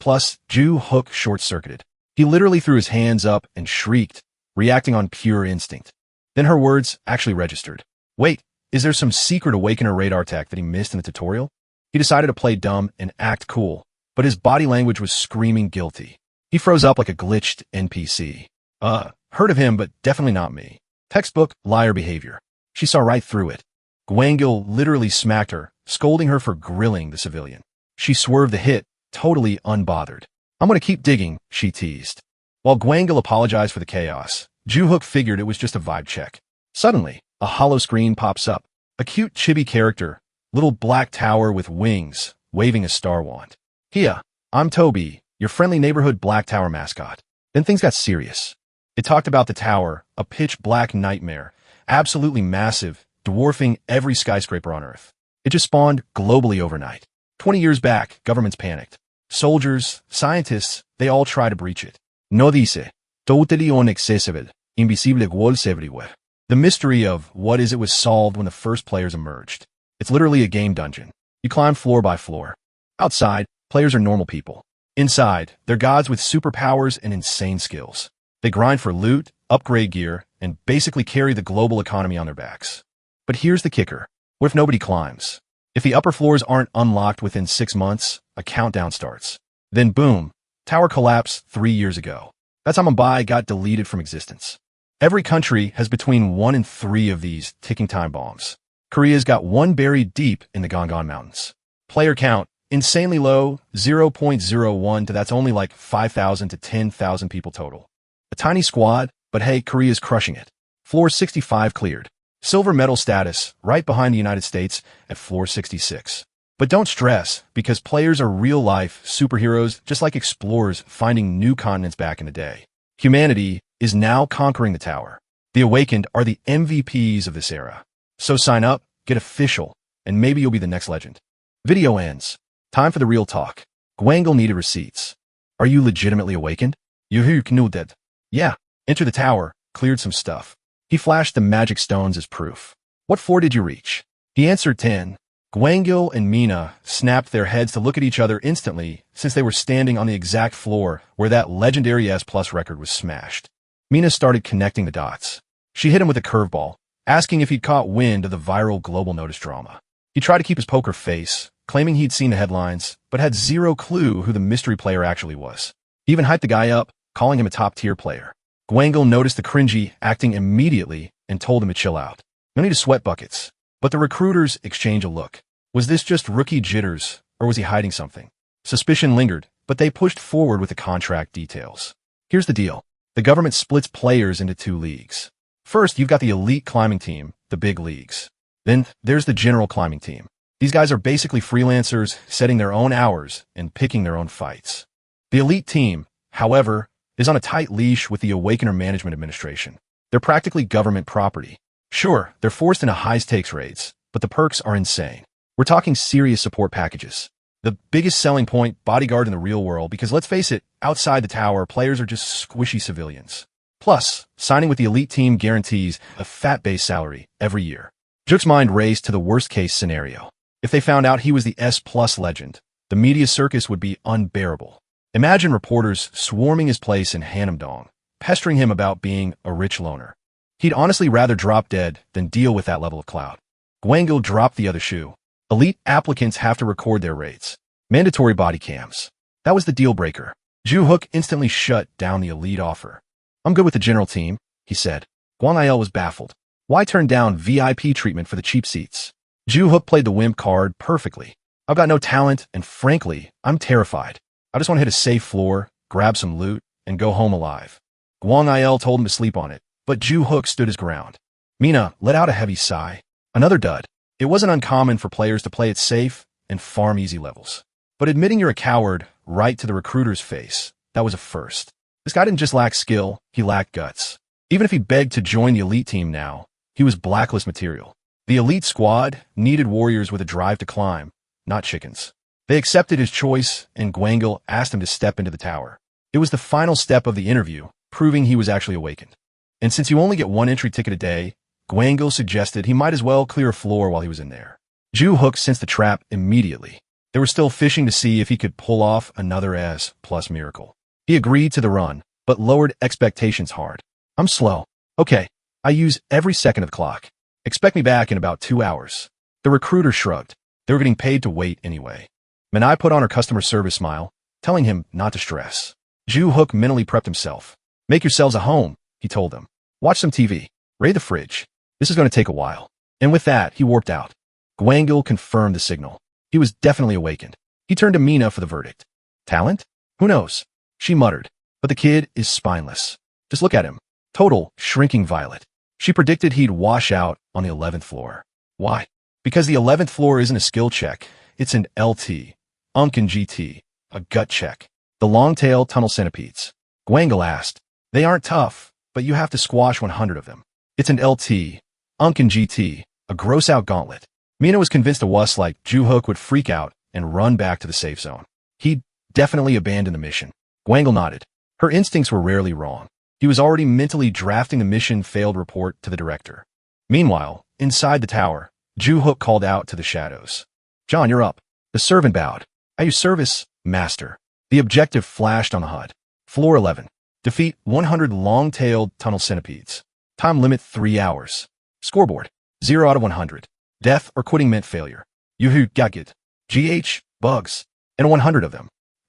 Ju Hook short-circuited. He literally threw his hands up and shrieked, reacting on pure instinct. Then her words actually registered. Wait, is there some secret Awakener radar tech that he missed in the tutorial? He decided to play dumb and act cool, but his body language was screaming guilty. He froze up like a glitched NPC. Heard of him, but definitely not me. Textbook liar behavior. She saw right through it. Gwangil literally smacked her, scolding her for grilling the civilian. She swerved the hit, totally unbothered. I'm gonna keep digging, she teased. While Gwangil apologized for the chaos, Juhook figured it was just a vibe check. Suddenly, a hollow screen pops up. A cute chibi character, little black tower with wings, waving a star wand. Hiya, I'm Toby, your friendly neighborhood Black Tower mascot. Then things got serious. It talked about the tower, a pitch-black nightmare, absolutely massive, dwarfing every skyscraper on Earth. It just spawned globally overnight. 20 years back, governments panicked. Soldiers, scientists, they all try to breach it. No dice, totally inaccessible, invisible walls everywhere. The mystery of what is it was solved when the first players emerged. It's literally a game dungeon. You climb floor by floor. Outside, players are normal people. Inside, they're gods with superpowers and insane skills. They grind for loot, upgrade gear, and basically carry the global economy on their backs. But here's the kicker. What if nobody climbs? If the upper floors aren't unlocked within 6 months, a countdown starts. Then boom, tower collapse 3 years ago. That's how Mumbai got deleted from existence. Every country has between 1 and 3 of these ticking time bombs. Korea's got 1 buried deep in the Gangan Mountains. Player count, insanely low, 0.01 to that's only like 5,000 to 10,000 people total. A tiny squad, but hey, Korea's crushing it. Floor 65 cleared. Silver medal status, right behind the United States at floor 66. But don't stress, because players are real-life superheroes just like explorers finding new continents back in the day. Humanity is now conquering the tower. The Awakened are the MVPs of this era. So sign up, get official, and maybe you'll be the next legend. Video ends. Time for the real talk. Gwangil needed receipts. Are you legitimately awakened? You knew that. Yeah. Enter the tower, cleared some stuff. He flashed the magic stones as proof. What floor did you reach? He answered 10. Gwangil and Mina snapped their heads to look at each other instantly, since they were standing on the exact floor where that legendary S+ record was smashed. Mina started connecting the dots. She hit him with a curveball, asking if he'd caught wind of the viral global notice drama. He tried to keep his poker face, claiming he'd seen the headlines, but had zero clue who the mystery player actually was. He even hyped the guy up, calling him a top-tier player. Gwangil noticed the cringy acting immediately and told him to chill out. No need to sweat buckets. But the recruiters exchanged a look. Was this just rookie jitters, or was he hiding something? Suspicion lingered, but they pushed forward with the contract details. Here's the deal. The government splits players into 2 leagues. First, you've got the elite climbing team, the big leagues. Then, there's the general climbing team. These guys are basically freelancers setting their own hours and picking their own fights. The elite team, however, is on a tight leash with the Awakener Management Administration. They're practically government property. Sure, they're forced into high-stakes raids, but the perks are insane. We're talking serious support packages. The biggest selling point, bodyguard in the real world, because let's face it, outside the tower, players are just squishy civilians. Plus, signing with the elite team guarantees a fat base salary every year. Juk's mind raced to the worst-case scenario. If they found out he was the S+ legend, the media circus would be unbearable. Imagine reporters swarming his place in Hanamdong, pestering him about being a rich loner. He'd honestly rather drop dead than deal with that level of clout. Gwangil dropped the other shoe. Elite applicants have to record their rates. Mandatory body cams. That was the deal breaker. Juhook instantly shut down the elite offer. I'm good with the general team, he said. Gwangil was baffled. Why turn down VIP treatment for the cheap seats? Juhook played the wimp card perfectly. I've got no talent, and frankly, I'm terrified. I just want to hit a safe floor, grab some loot, and go home alive. Gwangil told him to sleep on it, but Juhook stood his ground. Mina let out a heavy sigh. Another dud. It wasn't uncommon for players to play it safe and farm easy levels. But admitting you're a coward right to the recruiter's face, that was a first. This guy didn't just lack skill, he lacked guts. Even if he begged to join the elite team now, he was blacklist material. The elite squad needed warriors with a drive to climb, not chickens. They accepted his choice, and Gwangul asked him to step into the tower. It was the final step of the interview, proving he was actually awakened. And since you only get one entry ticket a day, Gwangul suggested he might as well clear a floor while he was in there. Ju Hook sensed the trap immediately. They were still fishing to see if he could pull off another S+ miracle. He agreed to the run, but lowered expectations hard. I'm slow. Okay, I use every second of the clock. Expect me back in about 2 hours. The recruiter shrugged. They were getting paid to wait anyway. Manhwa put on her customer service smile, telling him not to stress. Ju Hook mentally prepped himself. Make yourselves at home, he told them. Watch some TV. Raid the fridge. This is going to take a while. And with that, he warped out. Gwangul confirmed the signal. He was definitely awakened. He turned to Mina for the verdict. Talent? Who knows? She muttered. But the kid is spineless. Just look at him. Total shrinking violet. She predicted he'd wash out on the 11th floor. Why? Because the 11th floor isn't a skill check. It's an LT. Unkin GT. A gut check. The long-tailed tunnel centipedes. Gwangul asked. They aren't tough, but you have to squash 100 of them. It's an LT. Unkin GT. A gross-out gauntlet. Mina was convinced a wuss like Ju Hook would freak out and run back to the safe zone. He'd definitely abandon the mission. Gwangul nodded. Her instincts were rarely wrong. He was already mentally drafting the mission failed report to the director. Meanwhile, inside the tower, Ju Hook called out to the shadows. John, you're up. The servant bowed. At your service, master. The objective flashed on the HUD. Floor 11. Defeat 100 long-tailed tunnel centipedes. Time limit 3 hours. Scoreboard. 0 out of 100. Death or quitting meant failure. Yuhu Gagit. GH, bugs. And 100 of them.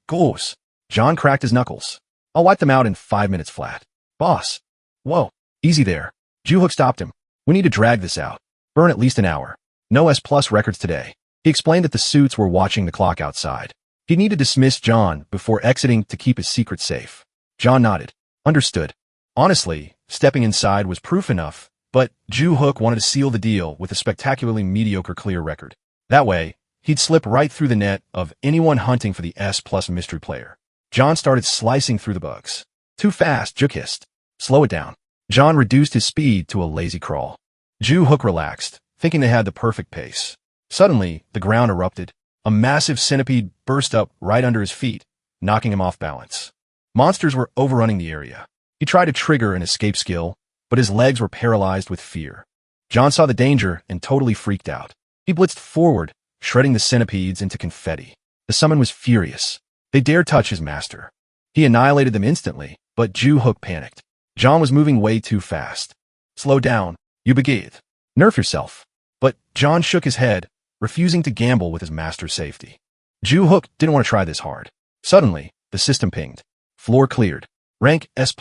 Goals. John cracked his knuckles. I'll wipe them out in 5 minutes flat. Boss. Whoa. Easy there. Ju Hook stopped him. We need to drag this out. Burn at least an hour. No S+ records today. He explained that the suits were watching the clock outside. He'd need to dismiss John before exiting to keep his secret safe. John nodded. Understood. Honestly, stepping inside was proof enough, but Ju Hook wanted to seal the deal with a spectacularly mediocre clear record. That way, he'd slip right through the net of anyone hunting for the S+ mystery player. John started slicing through the bugs. Too fast, Ju hissed. Slow it down. John reduced his speed to a lazy crawl. Ju Hook relaxed, thinking they had the perfect pace. Suddenly, the ground erupted. A massive centipede burst up right under his feet, knocking him off balance. Monsters were overrunning the area. He tried to trigger an escape skill, but his legs were paralyzed with fear. John saw the danger and totally freaked out. He blitzed forward, shredding the centipedes into confetti. The summon was furious. They dared touch his master. He annihilated them instantly, but Ju Hook panicked. John was moving way too fast. Slow down, you begid. Nerf yourself. But John shook his head, refusing to gamble with his master's safety. Ju Hook didn't want to try this hard. Suddenly, the system pinged. Floor cleared. Rank S+.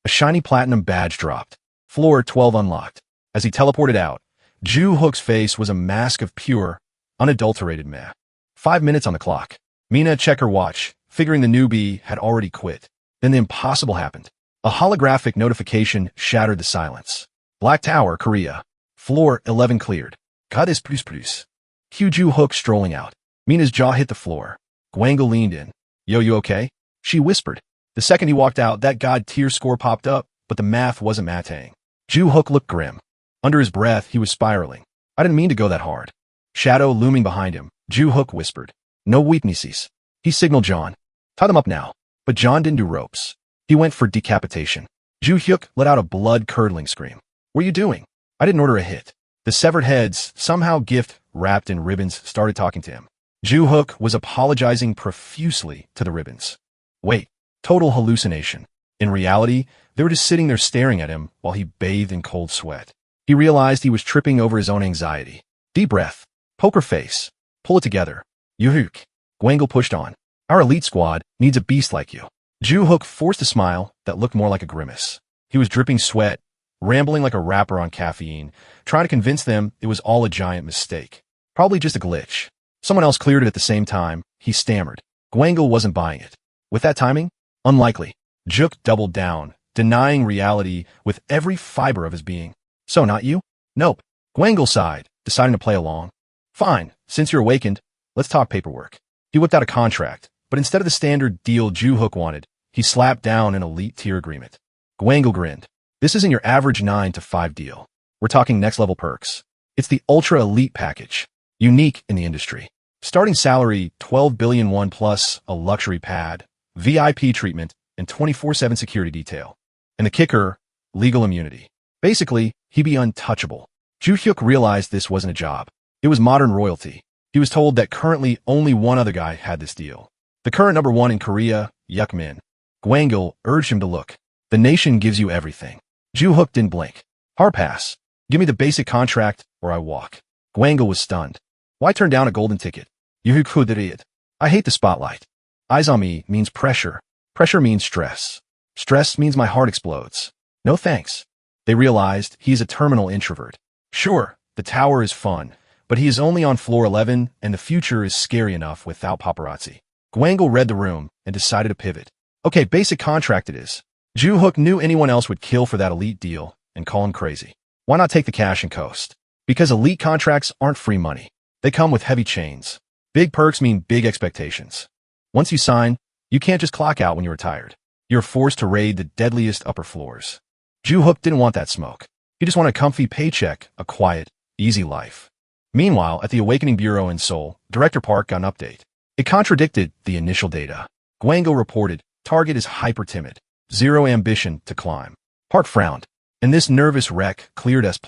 A shiny platinum badge dropped. Floor 12 unlocked. As he teleported out, Ju Hook's face was a mask of pure, unadulterated meh. 5 minutes on the clock. Mina checked her watch, figuring the newbie had already quit. Then the impossible happened. A holographic notification shattered the silence. Black Tower, Korea. Floor 11 cleared. God is plus. Cue Ju Hook strolling out. Mina's jaw hit the floor. Gwangul leaned in. Yo, you okay? She whispered. The second he walked out, that god tier score popped up, but the math wasn't matang. Ju Hook looked grim. Under his breath, he was spiraling. I didn't mean to go that hard. Shadow looming behind him, Ju Hook whispered. No weaknesses. He signaled John. Tie them up now. But John didn't do ropes. He went for decapitation. Ju Hook let out a blood-curdling scream. What are you doing? I didn't order a hit. The severed heads, somehow gift wrapped in ribbons, started talking to him. Ju Hook was apologizing profusely to the ribbons. Wait, total hallucination. In reality, they were just sitting there staring at him while he bathed in cold sweat. He realized he was tripping over his own anxiety. Deep breath. Poker face. Pull it together. Yuhuk. Gwangul pushed on. Our elite squad needs a beast like you. Ju Hook forced a smile that looked more like a grimace. He was dripping sweat, rambling like a rapper on caffeine, trying to convince them it was all a giant mistake. Probably just a glitch. Someone else cleared it at the same time. He stammered. Gwangul wasn't buying it. With that timing? Unlikely. Juk doubled down, denying reality with every fiber of his being. So not you? Nope. Gwangul sighed, deciding to play along. Fine, since you're awakened, let's talk paperwork. He whipped out a contract, but instead of the standard deal Ju Hook wanted, he slapped down an elite tier agreement. Gwangle grinned. This isn't your average 9 to 5 deal. We're talking next level perks. It's the ultra elite package, unique in the industry. Starting salary 12 billion won plus a luxury pad, VIP treatment, and 24/7 security detail. And the kicker, legal immunity. Basically, he'd be untouchable. Ju Hyuk realized this wasn't a job. It was modern royalty. He was told that currently only one other guy had this deal. The current number 1 in Korea, Yuk Min. Gwangle urged him to look. The nation gives you everything. Ju Hyuk didn't blink. Hard pass. Give me the basic contract or I walk. Gwangle was stunned. Why turn down a golden ticket? You could it. I hate the spotlight. Eyes on me means pressure. Pressure means stress. Stress means my heart explodes. No thanks. They realized he is a terminal introvert. Sure, the tower is fun, but he is only on floor 11 and the future is scary enough without paparazzi. Gwangle read the room and decided to pivot. Okay, basic contract it is. Ju Hyuk knew anyone else would kill for that elite deal and call him crazy. Why not take the cash and coast? Because elite contracts aren't free money. They come with heavy chains. Big perks mean big expectations. Once you sign, you can't just clock out when you're tired. You're forced to raid the deadliest upper floors. Ju Hyuk didn't want that smoke. He just wanted a comfy paycheck, a quiet, easy life. Meanwhile, at the Awakening Bureau in Seoul, Director Park got an update. It contradicted the initial data. Gwangle reported, target is hyper-timid. Zero ambition to climb. Park frowned. And this nervous wreck cleared S+.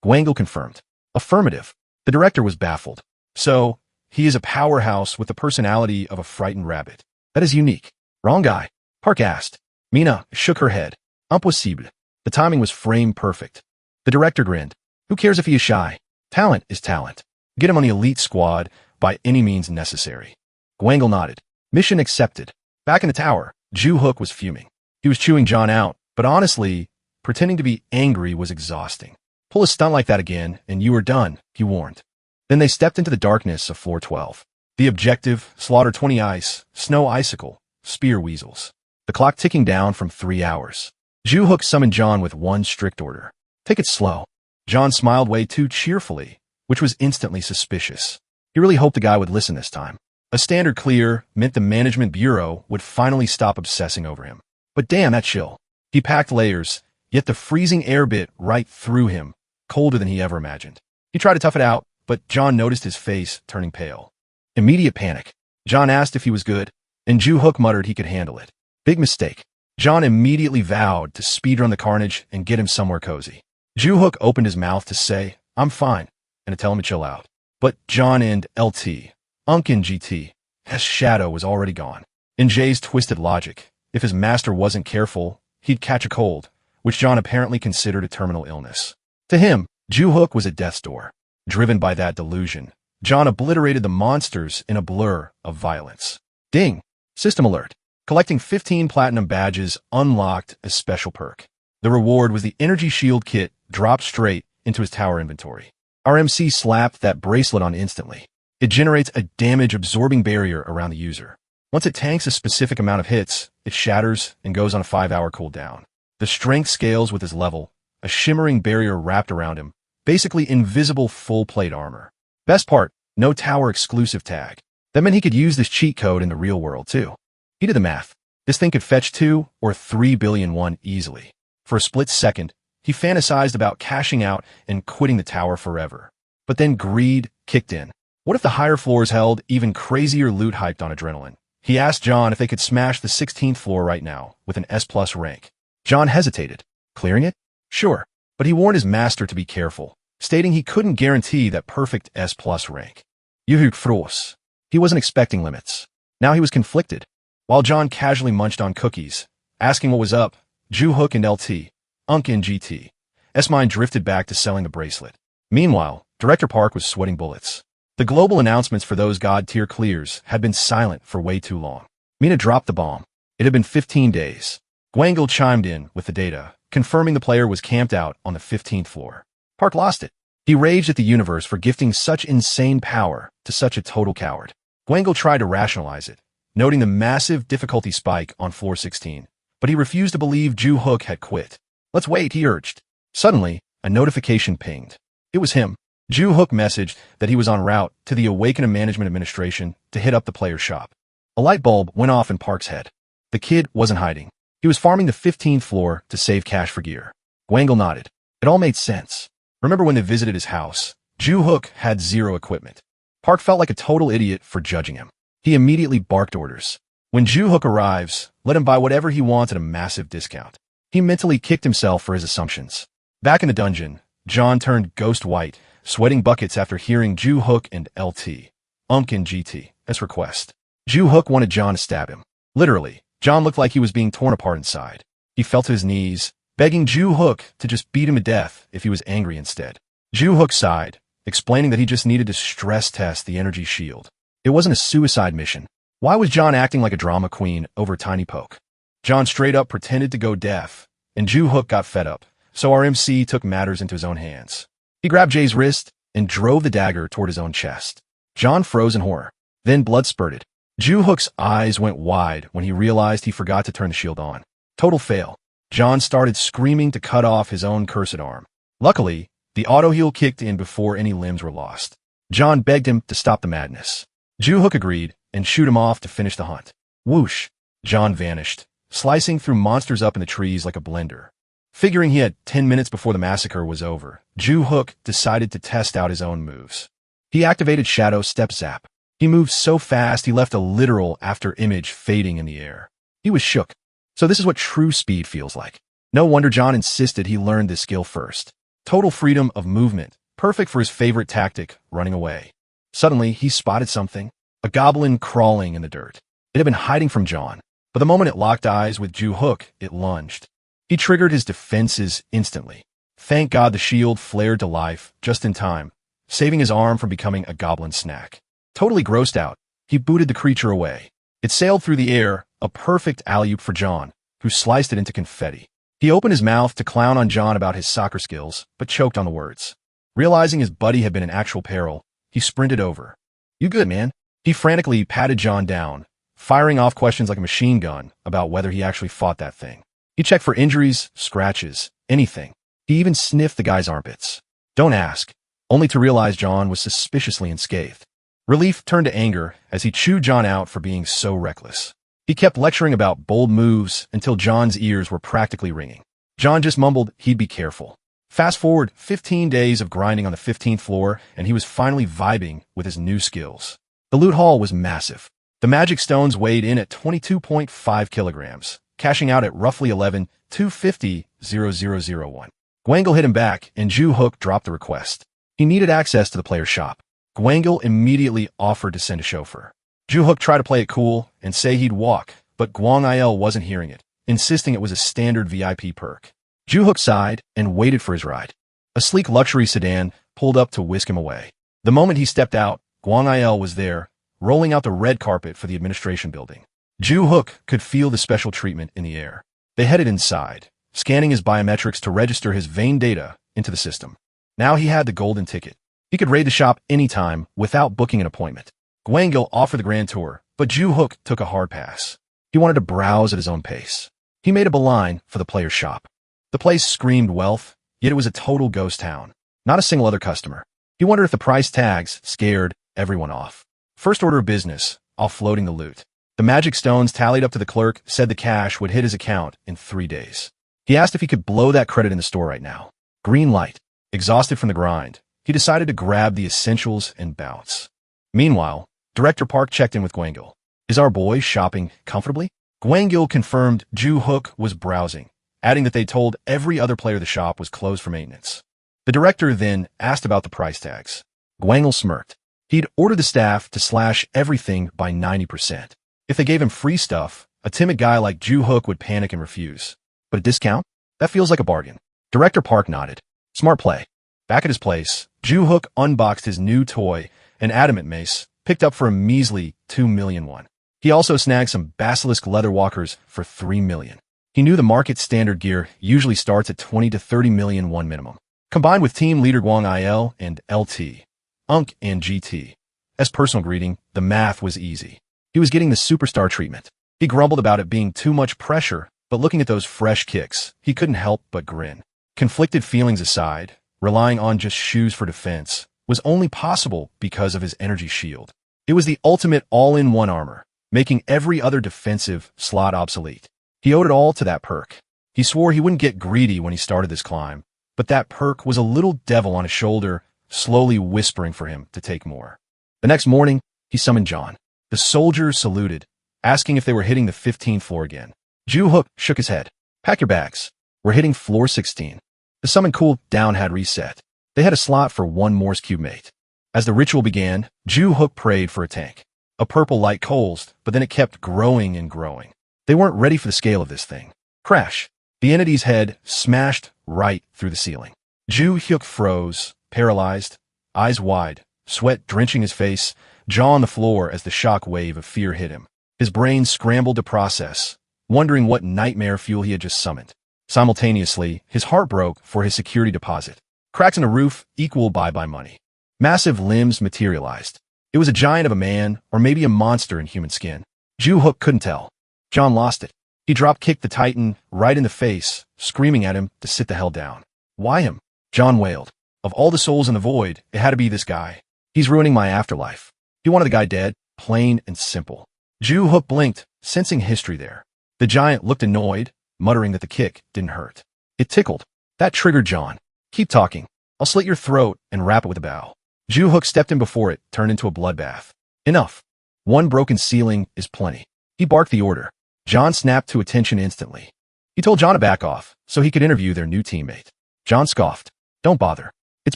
Gwangle confirmed. Affirmative. The director was baffled. So, he is a powerhouse with the personality of a frightened rabbit. That is unique. Wrong guy. Park asked. Mina shook her head. Impossible. The timing was frame perfect. The director grinned. Who cares if he is shy? Talent is talent. Get him on the elite squad by any means necessary. Gwangle nodded. Mission accepted. Back in the tower, Ju Hyuk was fuming. He was chewing John out, but honestly, pretending to be angry was exhausting. Pull a stunt like that again, and you are done, he warned. Then they stepped into the darkness of floor 12. The objective, slaughter 20 ice, snow icicle, spear weasels. The clock ticking down from 3 hours. Ju Hyuk summoned John with one strict order. Take it slow. John smiled way too cheerfully, which was instantly suspicious. He really hoped the guy would listen this time. A standard clear meant the management bureau would finally stop obsessing over him. But damn, that chill. He packed layers, yet the freezing air bit right through him, colder than he ever imagined. He tried to tough it out, but John noticed his face turning pale. Immediate panic. John asked if he was good, and Ju Hyuk muttered he could handle it. Big mistake. John immediately vowed to speedrun the carnage and get him somewhere cozy. Ju Hyuk opened his mouth to say, I'm fine, and to tell him to chill out. But John and LT, Unkin GT, his shadow was already gone. In Jay's twisted logic, if his master wasn't careful, he'd catch a cold, which John apparently considered a terminal illness. To him, Ju Hyuk was at death's door. Driven by that delusion, John obliterated the monsters in a blur of violence. Ding! System alert. Collecting 15 platinum badges unlocked a special perk. The reward was the energy shield kit dropped straight into his tower inventory. Our MC slapped that bracelet on instantly. It generates a damage-absorbing barrier around the user. Once it tanks a specific amount of hits, it shatters and goes on a 5-hour cooldown. The strength scales with his level, a shimmering barrier wrapped around him, basically invisible full-plate armor. Best part, no tower exclusive tag. That meant he could use this cheat code in the real world too. He did the math. This thing could fetch 2 or 3 billion won easily. For a split second, he fantasized about cashing out and quitting the tower forever. But then greed kicked in. What if the higher floors held even crazier loot hyped on adrenaline? He asked John if they could smash the 16th floor right now with an S+ rank. John hesitated. Clearing it? Sure. But he warned his master to be careful, stating he couldn't guarantee that perfect S+ rank. Yuhuk froos. He wasn't expecting limits. Now he was conflicted. While John casually munched on cookies, asking what was up, Ju Hyuk and LT, Unkin GT, S-Mind drifted back to selling the bracelet. Meanwhile, Director Park was sweating bullets. The global announcements for those god-tier clears had been silent for way too long. Mina dropped the bomb. It had been 15 days. Gwangle chimed in with the data, confirming the player was camped out on the 15th floor. Park lost it. He raged at the universe for gifting such insane power to such a total coward. Gwangle tried to rationalize it, noting the massive difficulty spike on floor 16, but he refused to believe Ju Hyuk had quit. Let's wait, he urged. Suddenly, a notification pinged. It was him. Ju Hyuk messaged that he was en route to the Awakening Management Administration to hit up the player's shop. A light bulb went off in Park's head. The kid wasn't hiding. He was farming the 15th floor to save cash for gear. Gwangle nodded. It all made sense. Remember when they visited his house? Ju-hook had zero equipment. Park felt like a total idiot for judging him. He immediately barked orders. When Ju-hook arrives, let him buy whatever he wants at a massive discount. He mentally kicked himself for his assumptions. Back in the dungeon, John turned ghost white, sweating buckets after hearing Ju-hook and LT, Unk and GT's request. Ju-hook wanted John to stab him. Literally, John looked like he was being torn apart inside. He fell to his knees, begging Ju-hook to just beat him to death if he was angry instead. Ju-hook sighed, explaining that he just needed to stress test the energy shield. It wasn't a suicide mission. Why was John acting like a drama queen over a tiny poke? John straight up pretended to go deaf, and Ju-hook got fed up, so our MC took matters into his own hands. He grabbed Jay's wrist and drove the dagger toward his own chest. John froze in horror. Then blood spurted. Ju-hook's eyes went wide when he realized he forgot to turn the shield on. Total fail. John started screaming to cut off his own cursed arm. Luckily, the auto-heal kicked in before any limbs were lost. John begged him to stop the madness. Ju-hook agreed and shoot him off to finish the hunt. Whoosh! John vanished, slicing through monsters up in the trees like a blender. Figuring he had 10 minutes before the massacre was over, Ju-hook decided to test out his own moves. He activated Shadow Step Zap. He moved so fast he left a literal after-image fading in the air. He was shook. So this is what true speed feels like. No wonder John insisted he learned this skill first. Total freedom of movement, perfect for his favorite tactic, running away. Suddenly, he spotted something, a goblin crawling in the dirt. It had been hiding from John, but the moment it locked eyes with Ju-hook, it lunged. He triggered his defenses instantly. Thank God the shield flared to life just in time, saving his arm from becoming a goblin snack. Totally grossed out, he booted the creature away. It sailed through the air, a perfect alley-oop for John, who sliced it into confetti. He opened his mouth to clown on John about his soccer skills, but choked on the words. Realizing his buddy had been in actual peril, he sprinted over. You good, man? He frantically patted John down, firing off questions like a machine gun about whether he actually fought that thing. He checked for injuries, scratches, anything. He even sniffed the guy's armpits. Don't ask, only to realize John was suspiciously unscathed. Relief turned to anger as he chewed John out for being so reckless. He kept lecturing about bold moves until John's ears were practically ringing. John just mumbled he'd be careful. Fast forward 15 days of grinding on the 15th floor, and he was finally vibing with his new skills. The loot haul was massive. The magic stones weighed in at 22.5 kilograms, cashing out at roughly 11,250,001. Gwangle hit him back, and Ju-hook dropped the request. He needed access to the player's shop. Gwangle immediately offered to send a chauffeur. Ju-hook tried to play it cool and say he'd walk, but Gwang-il wasn't hearing it, insisting it was a standard VIP perk. Ju-hook sighed and waited for his ride. A sleek luxury sedan pulled up to whisk him away. The moment he stepped out, Gwang-il was there, rolling out the red carpet for the administration building. Ju-hook could feel the special treatment in the air. They headed inside, scanning his biometrics to register his vein data into the system. Now he had the golden ticket. He could raid the shop anytime without booking an appointment. Gwangle offered the grand tour, but Ju-hook took a hard pass. He wanted to browse at his own pace. He made a beeline for the player's shop. The place screamed wealth, yet it was a total ghost town. Not a single other customer. He wondered if the price tags scared everyone off. First order of business, offloading the loot. The magic stones tallied up to the clerk said the cash would hit his account in 3 days. He asked if he could blow that credit in the store right now. Green light. Exhausted from the grind, he decided to grab the essentials and bounce. Meanwhile, Director Park checked in with Gwangle. Is our boy shopping comfortably? Gwangle confirmed Ju-hook was browsing, adding that they told every other player the shop was closed for maintenance. The director then asked about the price tags. Gwangle smirked. He'd ordered the staff to slash everything by 90%. If they gave him free stuff, a timid guy like Ju-hook would panic and refuse. But a discount? That feels like a bargain. Director Park nodded. Smart play. Back at his place, Ju-hook unboxed his new toy, an adamant mace, picked up for a measly 2 million won. He also snagged some basilisk leather walkers for 3 million. He knew the market standard gear usually starts at 20 to 30 million won minimum. Combined with team leader Gwang-il and LT, Unk and GT. As personal greeting, the math was easy. He was getting the superstar treatment. He grumbled about it being too much pressure, but looking at those fresh kicks, he couldn't help but grin. Conflicted feelings aside, relying on just shoes for defense was only possible because of his energy shield. It was the ultimate all-in-one armor. making every other defensive slot obsolete. He owed it all to that perk. He swore he wouldn't get greedy when he started this climb, but that perk was a little devil on his shoulder, slowly whispering for him to take more. The next morning, he summoned John. The soldiers saluted, asking if they were hitting the 15th floor again. Ju-hook shook his head. Pack your bags. We're hitting floor 16. The summon cool down had reset. They had a slot for one Morse cube mate. As the ritual began, Ju-hook prayed for a tank. A purple light coalesced, but then it kept growing and growing. They weren't ready for the scale of this thing. Crash. The entity's head smashed right through the ceiling. Ju-hook froze, paralyzed, eyes wide, sweat drenching his face, jaw on the floor as the shock wave of fear hit him. His brain scrambled to process, wondering what nightmare fuel he had just summoned. Simultaneously, his heart broke for his security deposit. Cracks in the roof equal bye-bye money. Massive limbs materialized. It was a giant of a man, or maybe a monster in human skin. Ju-hook couldn't tell. John lost it. He drop-kicked the Titan right in the face, screaming at him to sit the hell down. Why him? John wailed. Of all the souls in the void, it had to be this guy. He's ruining my afterlife. He wanted the guy dead, plain and simple. Ju-hook blinked, sensing history there. The giant looked annoyed, muttering that the kick didn't hurt. It tickled. That triggered John. Keep talking. I'll slit your throat and wrap it with a bow. Ju-hook stepped in before it turned into a bloodbath. Enough. One broken ceiling is plenty. He barked the order. John snapped to attention instantly. He told John to back off so he could interview their new teammate. John scoffed. Don't bother. It's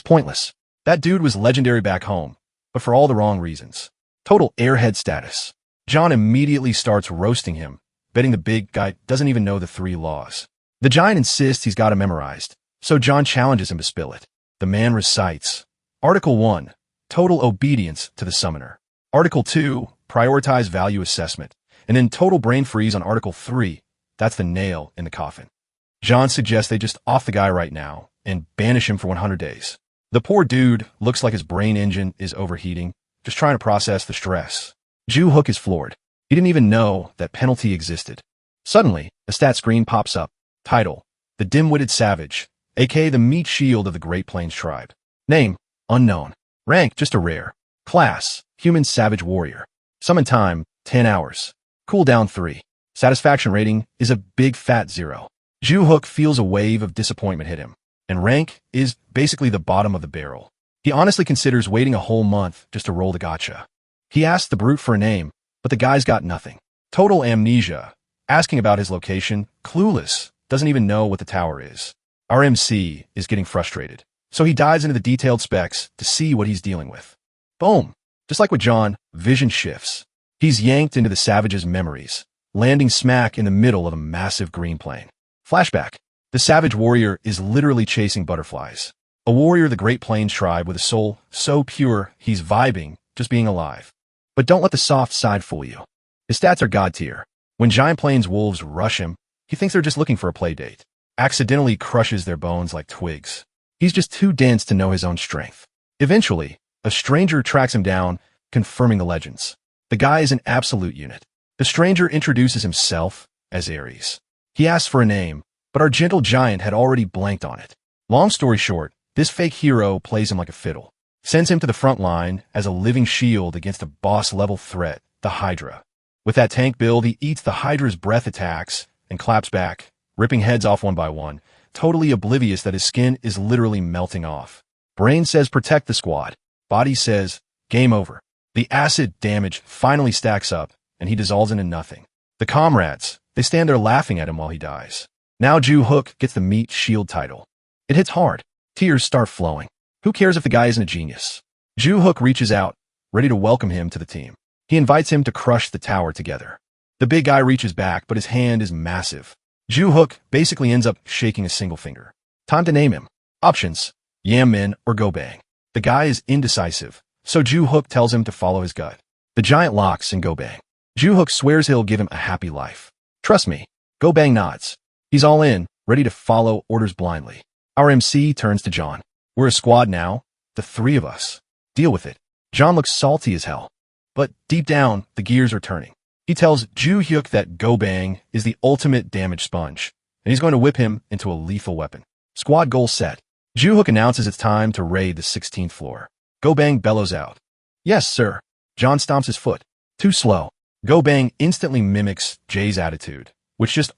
pointless. That dude was legendary back home, but for all the wrong reasons. Total airhead status. John immediately starts roasting him, betting the big guy doesn't even know the 3 laws. The giant insists he's got it memorized, so John challenges him to spill it. The man recites. Article 1, total obedience to the summoner. Article 2, prioritize value assessment. And then total brain freeze on Article 3. That's the nail in the coffin. John suggests they just off the guy right now and banish him for 100 days. The poor dude looks like his brain engine is overheating, just trying to process the stress. Ju-hook is floored. He didn't even know that penalty existed. Suddenly, a stat screen pops up. Title, The Dim-Witted Savage, aka the meat shield of the Great Plains tribe. Name, unknown. Rank, just a rare. Class, human savage warrior. Summon time, 10 hours. Cooldown 3. Satisfaction rating is a big fat 0. Ju-hook feels a wave of disappointment hit him, and rank is basically the bottom of the barrel. He honestly considers waiting a whole month just to roll the gacha. He asks the brute for a name, but the guy's got nothing. Total amnesia. Asking about his location, clueless, doesn't even know what the tower is. Our MC is getting frustrated, so he dives into the detailed specs to see what he's dealing with. Boom. Just like with John, vision shifts. He's yanked into the savage's memories, landing smack in the middle of a massive green plain. Flashback. The savage warrior is literally chasing butterflies. A warrior of the Great Plains tribe with a soul so pure he's vibing, just being alive. But don't let the soft side fool you. His stats are god tier. When Giant Plains wolves rush him, he thinks they're just looking for a play date. Accidentally crushes their bones like twigs. He's just too dense to know his own strength. Eventually, a stranger tracks him down, confirming the legends. The guy is an absolute unit. The stranger introduces himself as Ares. He asks for a name, but our gentle giant had already blanked on it. Long story short, this fake hero plays him like a fiddle. Sends him to the front line as a living shield against a boss-level threat, the Hydra. With that tank build, he eats the Hydra's breath attacks and claps back, ripping heads off one by one, totally oblivious that his skin is literally melting off. Brain says protect the squad. Body says game over. The acid damage finally stacks up, and he dissolves into nothing. The comrades, they stand there laughing at him while he dies. Now Ju-hook gets the meat shield title. It hits hard. Tears start flowing. Who cares if the guy isn't a genius? Ju-hook reaches out, ready to welcome him to the team. He invites him to crush the tower together. The big guy reaches back, but his hand is massive. Ju-hook basically ends up shaking a single finger. Time to name him. Options, Yam Min or Go Bang. The guy is indecisive, so Ju-hook tells him to follow his gut. The giant locks and Go Bang. Ju-hook swears he'll give him a happy life. Trust me. Go Bang nods. He's all in, ready to follow orders blindly. Our MC turns to John. We're a squad now, the 3 of us. Deal with it. John looks salty as hell. But deep down, the gears are turning. He tells Ju-hook that Go Bang is the ultimate damage sponge, and he's going to whip him into a lethal weapon. Squad goal set. Ju-hook announces it's time to raid the 16th floor. Go Bang bellows out. Yes, sir. John stomps his foot. Too slow. Go Bang instantly mimics Jay's attitude, which just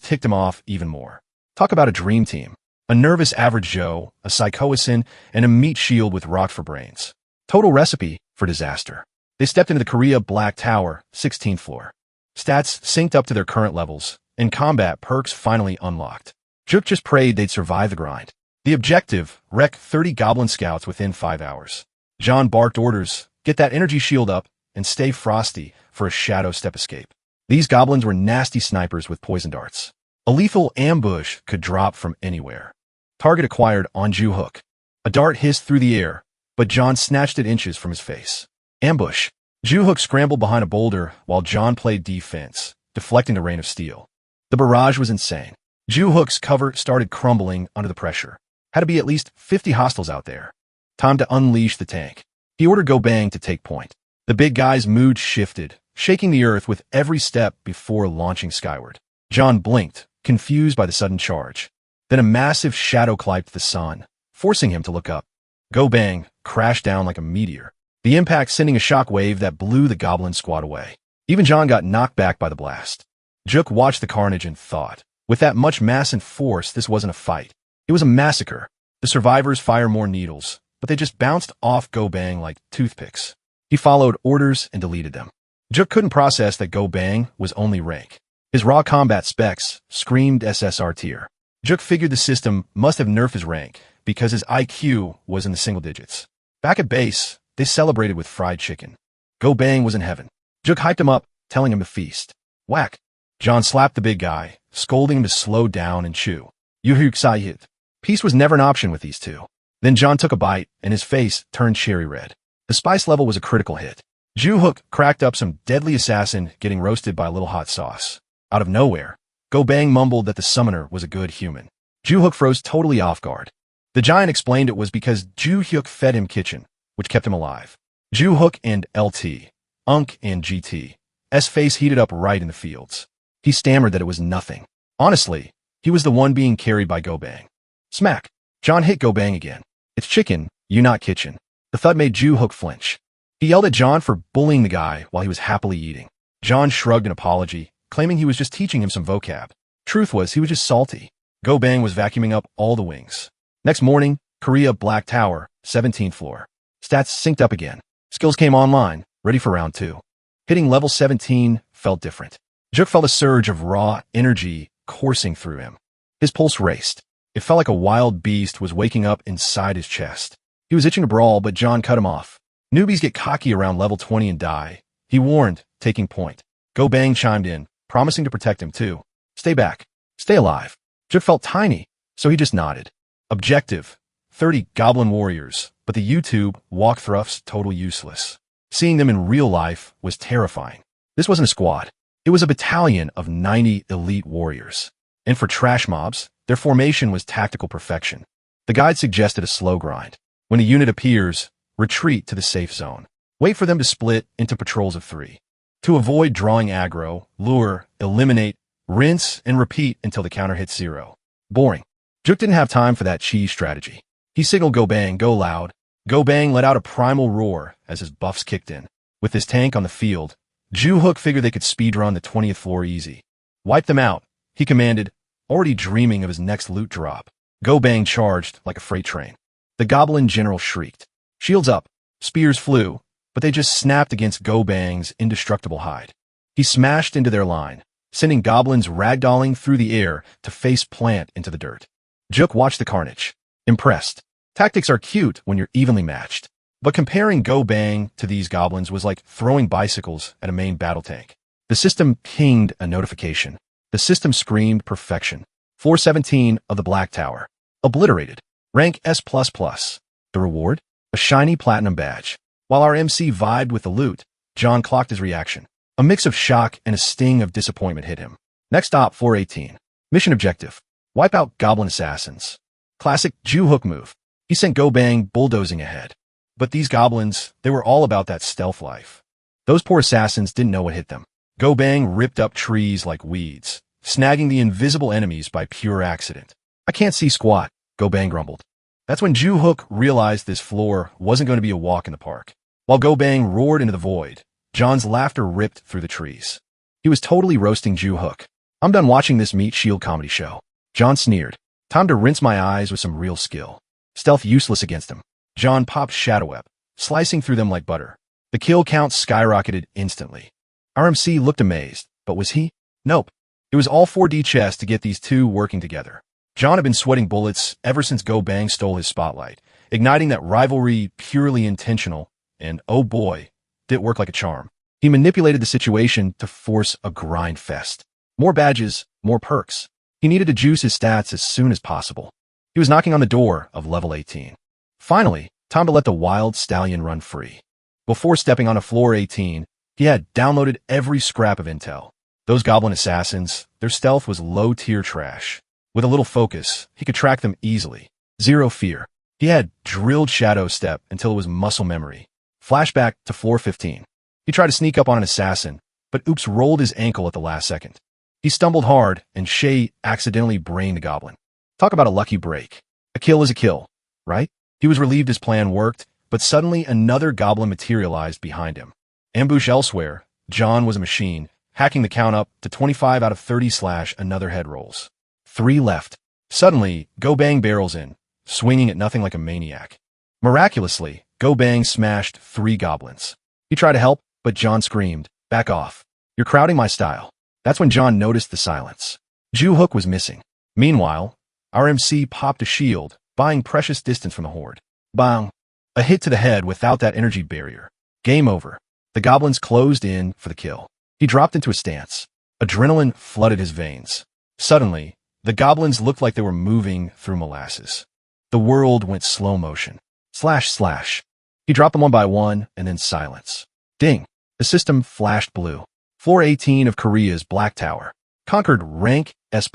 ticked him off even more. Talk about a dream team. A nervous average Joe, a psychoacin, and a meat shield with rocked for brains. Total recipe for disaster. They stepped into the Korea Black Tower, 16th floor. Stats synced up to their current levels, and combat perks finally unlocked. Juk just prayed they'd survive the grind. The objective, wreck 30 goblin scouts within 5 hours. John barked orders, get that energy shield up, and stay frosty for a shadow step escape. These goblins were nasty snipers with poison darts. A lethal ambush could drop from anywhere. Target acquired on Ju Hook. A dart hissed through the air, but John snatched it inches from his face. Ambush. Ju Hook scrambled behind a boulder while John played defense, deflecting the rain of steel. The barrage was insane. Ju Hook's cover started crumbling under the pressure. Had to be at least 50 hostiles out there. Time to unleash the tank. He ordered Go Bang to take point. The big guy's mood shifted, shaking the earth with every step before launching skyward. John blinked, confused by the sudden charge. Then a massive shadow clipped the sun, forcing him to look up. Go Bang crashed down like a meteor, the impact sending a shock wave that blew the goblin squad away. Even John got knocked back by the blast. Juk watched the carnage and thought, with that much mass and force, this wasn't a fight. It was a massacre. The survivors fire more needles, but they just bounced off Go Bang like toothpicks. He followed orders and deleted them. Juk couldn't process that Go Bang was only rank. His raw combat specs screamed SSR tier. Juk figured the system must have nerfed his rank because his IQ was in the single digits. Back at base, they celebrated with fried chicken. Go Bang was in heaven. Juk hyped him up, telling him to feast. Whack. John slapped the big guy, scolding him to slow down and chew. Yuhuk Sayit. Peace was never an option with these two. Then John took a bite, and his face turned cherry red. The spice level was a critical hit. Ju Hook cracked up some deadly assassin getting roasted by a little hot sauce. Out of nowhere, Go Bang mumbled that the summoner was a good human. Ju Hook froze totally off guard. The giant explained it was because Ju Hook fed him kitchen, which kept him alive. Ju Hook and LT, Unk and GT. S face heated up right in the fields. He stammered that it was nothing. Honestly, he was the one being carried by Go Bang. Smack. John hit Go Bang again. It's chicken, you not kitchen. The thud made Ju Hook flinch. He yelled at John for bullying the guy while he was happily eating. John shrugged an apology, claiming he was just teaching him some vocab. Truth was, he was just salty. Go Bang was vacuuming up all the wings. Next morning, Korea Black Tower, 17th floor. Stats synced up again. Skills came online, ready for round 2. Hitting level 17 felt different. Juk felt a surge of raw energy coursing through him. His pulse raced. It felt like a wild beast was waking up inside his chest. He was itching to brawl, but John cut him off. Newbies get cocky around level 20 and die. He warned, taking point. Go Bang chimed in, promising to protect him too. Stay back. Stay alive. Juk felt tiny, so he just nodded. Objective: 30 goblin warriors, but the YouTube walk thrusts total useless. Seeing them in real life was terrifying. This wasn't a squad. It was a battalion of 90 elite warriors. And for trash mobs, their formation was tactical perfection. The guide suggested a slow grind. When a unit appears, retreat to the safe zone. Wait for them to split into patrols of 3. To avoid drawing aggro, lure, eliminate, rinse, and repeat until the counter hits 0. Boring. Juk didn't have time for that cheese strategy. He signaled Go Bang, go loud. Go Bang let out a primal roar as his buffs kicked in. With his tank on the field, Ju Hook figured they could speedrun the 20th floor easy. Wipe them out, he commanded, already dreaming of his next loot drop. Go Bang charged like a freight train. The goblin general shrieked. Shields up. Spears flew, but they just snapped against Go Bang's indestructible hide. He smashed into their line, sending goblins ragdolling through the air to face plant into the dirt. Juk watched the carnage. Impressed. Tactics are cute when you're evenly matched. But comparing Go Bang to these goblins was like throwing bicycles at a main battle tank. The system pinged a notification. The system screamed perfection. Floor 17 of the Black Tower. Obliterated. Rank S++. The reward? A shiny platinum badge. While our MC vibed with the loot, John clocked his reaction. A mix of shock and a sting of disappointment hit him. Next stop, floor 18. Mission objective: wipe out goblin assassins. Classic Ju Hook move. He sent Go Bang bulldozing ahead. But these goblins, they were all about that stealth life. Those poor assassins didn't know what hit them. Go Bang ripped up trees like weeds, snagging the invisible enemies by pure accident. I can't see squat, Go Bang grumbled. That's when Ju Hook realized this floor wasn't going to be a walk in the park. While Go Bang roared into the void, John's laughter ripped through the trees. He was totally roasting Ju Hook. I'm done watching this meat shield comedy show. John sneered. Time to rinse my eyes with some real skill. Stealth useless against him. John popped Shadow Web, slicing through them like butter. The kill count skyrocketed instantly. RMC looked amazed, but was he? Nope. It was all 4D chess to get these two working together. John had been sweating bullets ever since Go Bang stole his spotlight, igniting that rivalry purely intentional, and oh boy, did it work like a charm. He manipulated the situation to force a grind fest. More badges, more perks. He needed to juice his stats as soon as possible. He was knocking on the door of level 18. Finally, time to let the wild stallion run free. Before stepping on a floor 18, he had downloaded every scrap of intel. Those goblin assassins, their stealth was low-tier trash. With a little focus, he could track them easily. Zero fear. He had drilled Shadow Step until it was muscle memory. Flashback to floor 15. He tried to sneak up on an assassin, but Oops rolled his ankle at the last second. He stumbled hard, and Shay accidentally brained the goblin. Talk about a lucky break. A kill is a kill, right? He was relieved his plan worked, but suddenly another goblin materialized behind him. Ambush elsewhere, John was a machine, hacking the count up to 25 out of 30 / another head rolls. 3 left. Suddenly, Go Bang barrels in, swinging at nothing like a maniac. Miraculously, Go Bang smashed 3 goblins. He tried to help, but John screamed, "Back off. You're crowding my style." That's when John noticed the silence. Ju Hook was missing. Meanwhile, RMC popped a shield, buying precious distance from the horde. Bang! A hit to the head without that energy barrier. Game over. The goblins closed in for the kill. He dropped into a stance. Adrenaline flooded his veins. Suddenly, the goblins looked like they were moving through molasses. The world went slow motion. Slash slash. He dropped them one by one, and then silence. Ding. The system flashed blue. Floor 18 of Korea's Black Tower. Conquered rank S+.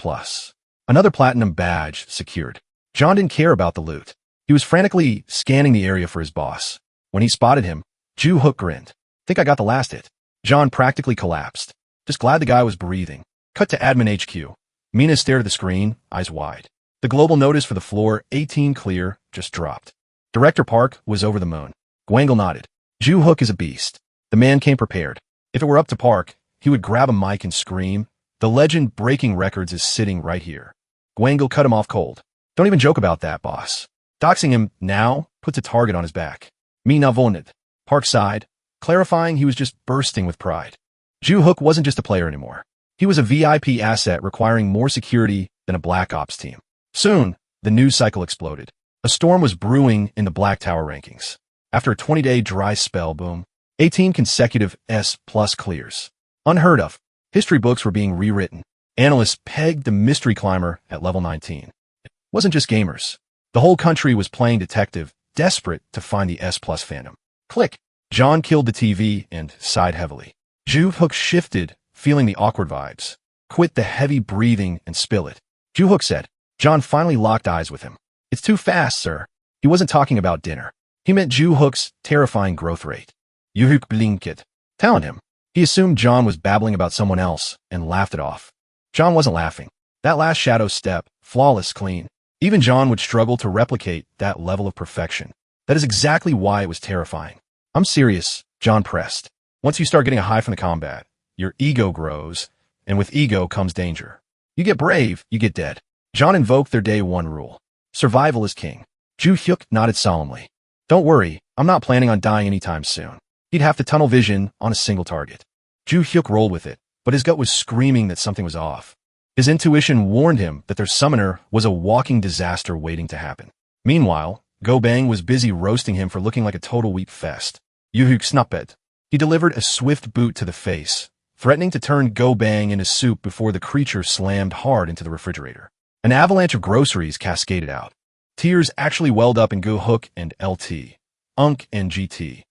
Another platinum badge secured. John didn't care about the loot. He was frantically scanning the area for his boss. When he spotted him, Ju Hook grinned. Think I got the last hit. John practically collapsed. Just glad the guy was breathing. Cut to admin HQ. Mina stared at the screen, eyes wide. The global notice for the floor 18 clear just dropped. Director Park was over the moon. Gwangle nodded. Ju Hook is a beast. The man came prepared. If it were up to Park, he would grab a mic and scream, "The legend breaking records is sitting right here." Gwangle cut him off cold. Don't even joke about that, boss. Doxing him now puts a target on his back. Me na voned. Park sighed, clarifying he was just bursting with pride. Ju Hook wasn't just a player anymore. He was a VIP asset requiring more security than a Black Ops team. Soon, the news cycle exploded. A storm was brewing in the Black Tower rankings. After a 20-day dry spell, boom, 18 consecutive S+ clears. Unheard of. History books were being rewritten. Analysts pegged the mystery climber at level 19. It wasn't just gamers. The whole country was playing detective, desperate to find the S+ fandom. Click. John killed the TV and sighed heavily. Ju Hook shifted, feeling the awkward vibes. Quit the heavy breathing and spill it. Ju Hook said. John finally locked eyes with him. It's too fast, sir. He wasn't talking about dinner. He meant Ju Hook's terrifying growth rate. Ju Hook blinked. Talent him. He assumed John was babbling about someone else and laughed it off. John wasn't laughing. That last Shadow Step, flawless, clean. Even John would struggle to replicate that level of perfection. That is exactly why it was terrifying. I'm serious, John pressed. Once you start getting a high from the combat, your ego grows, and with ego comes danger. You get brave, you get dead. John invoked their day one rule. Survival is king. Ju Hook nodded solemnly. Don't worry, I'm not planning on dying anytime soon. He'd have to tunnel vision on a single target. Ju Hook rolled with it, but his gut was screaming that something was off. His intuition warned him that their summoner was a walking disaster waiting to happen. Meanwhile, Go Bang was busy roasting him for looking like a total wheat fest. Ju Hook snupped. He delivered a swift boot to the face, threatening to turn Go Bang into soup before the creature slammed hard into the refrigerator. An avalanche of groceries cascaded out. Tears actually welled up in Go Hook and LT, Unk and GT.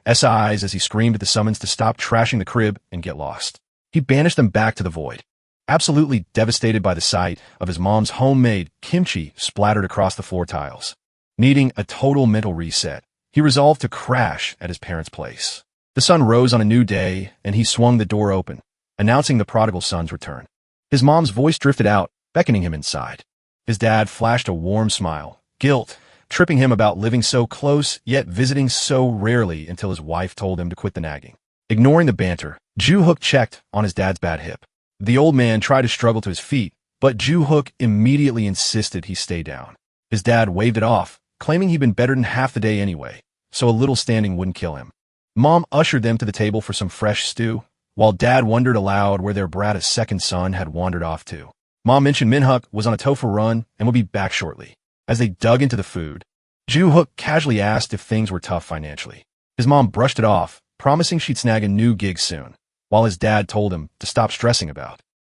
eyes as he screamed at the summons to stop trashing the crib and get lost. He banished them back to the void. Absolutely devastated by the sight of his mom's homemade kimchi splattered across the floor tiles. Needing a total mental reset, he resolved to crash at his parents' place. The sun rose on a new day, and he swung the door open, announcing the prodigal son's return. His mom's voice drifted out, beckoning him inside. His dad flashed a warm smile, guilt tripping him about living so close, yet visiting so rarely until his wife told him to quit the nagging. Ignoring the banter, Ju-hook checked on his dad's bad hip. The old man tried to struggle to his feet, but Ju-hook immediately insisted he stay down. His dad waved it off, claiming he'd been better than half the day anyway, so a little standing wouldn't kill him. Mom ushered them to the table for some fresh stew, while Dad wondered aloud where their brat's second son had wandered off to. Mom mentioned Minhook was on a tofu run and would be back shortly. As they dug into the food, Ju-hook casually asked if things were tough financially. His mom brushed it off, promising she'd snag a new gig soon, while his dad told him to stop stressing about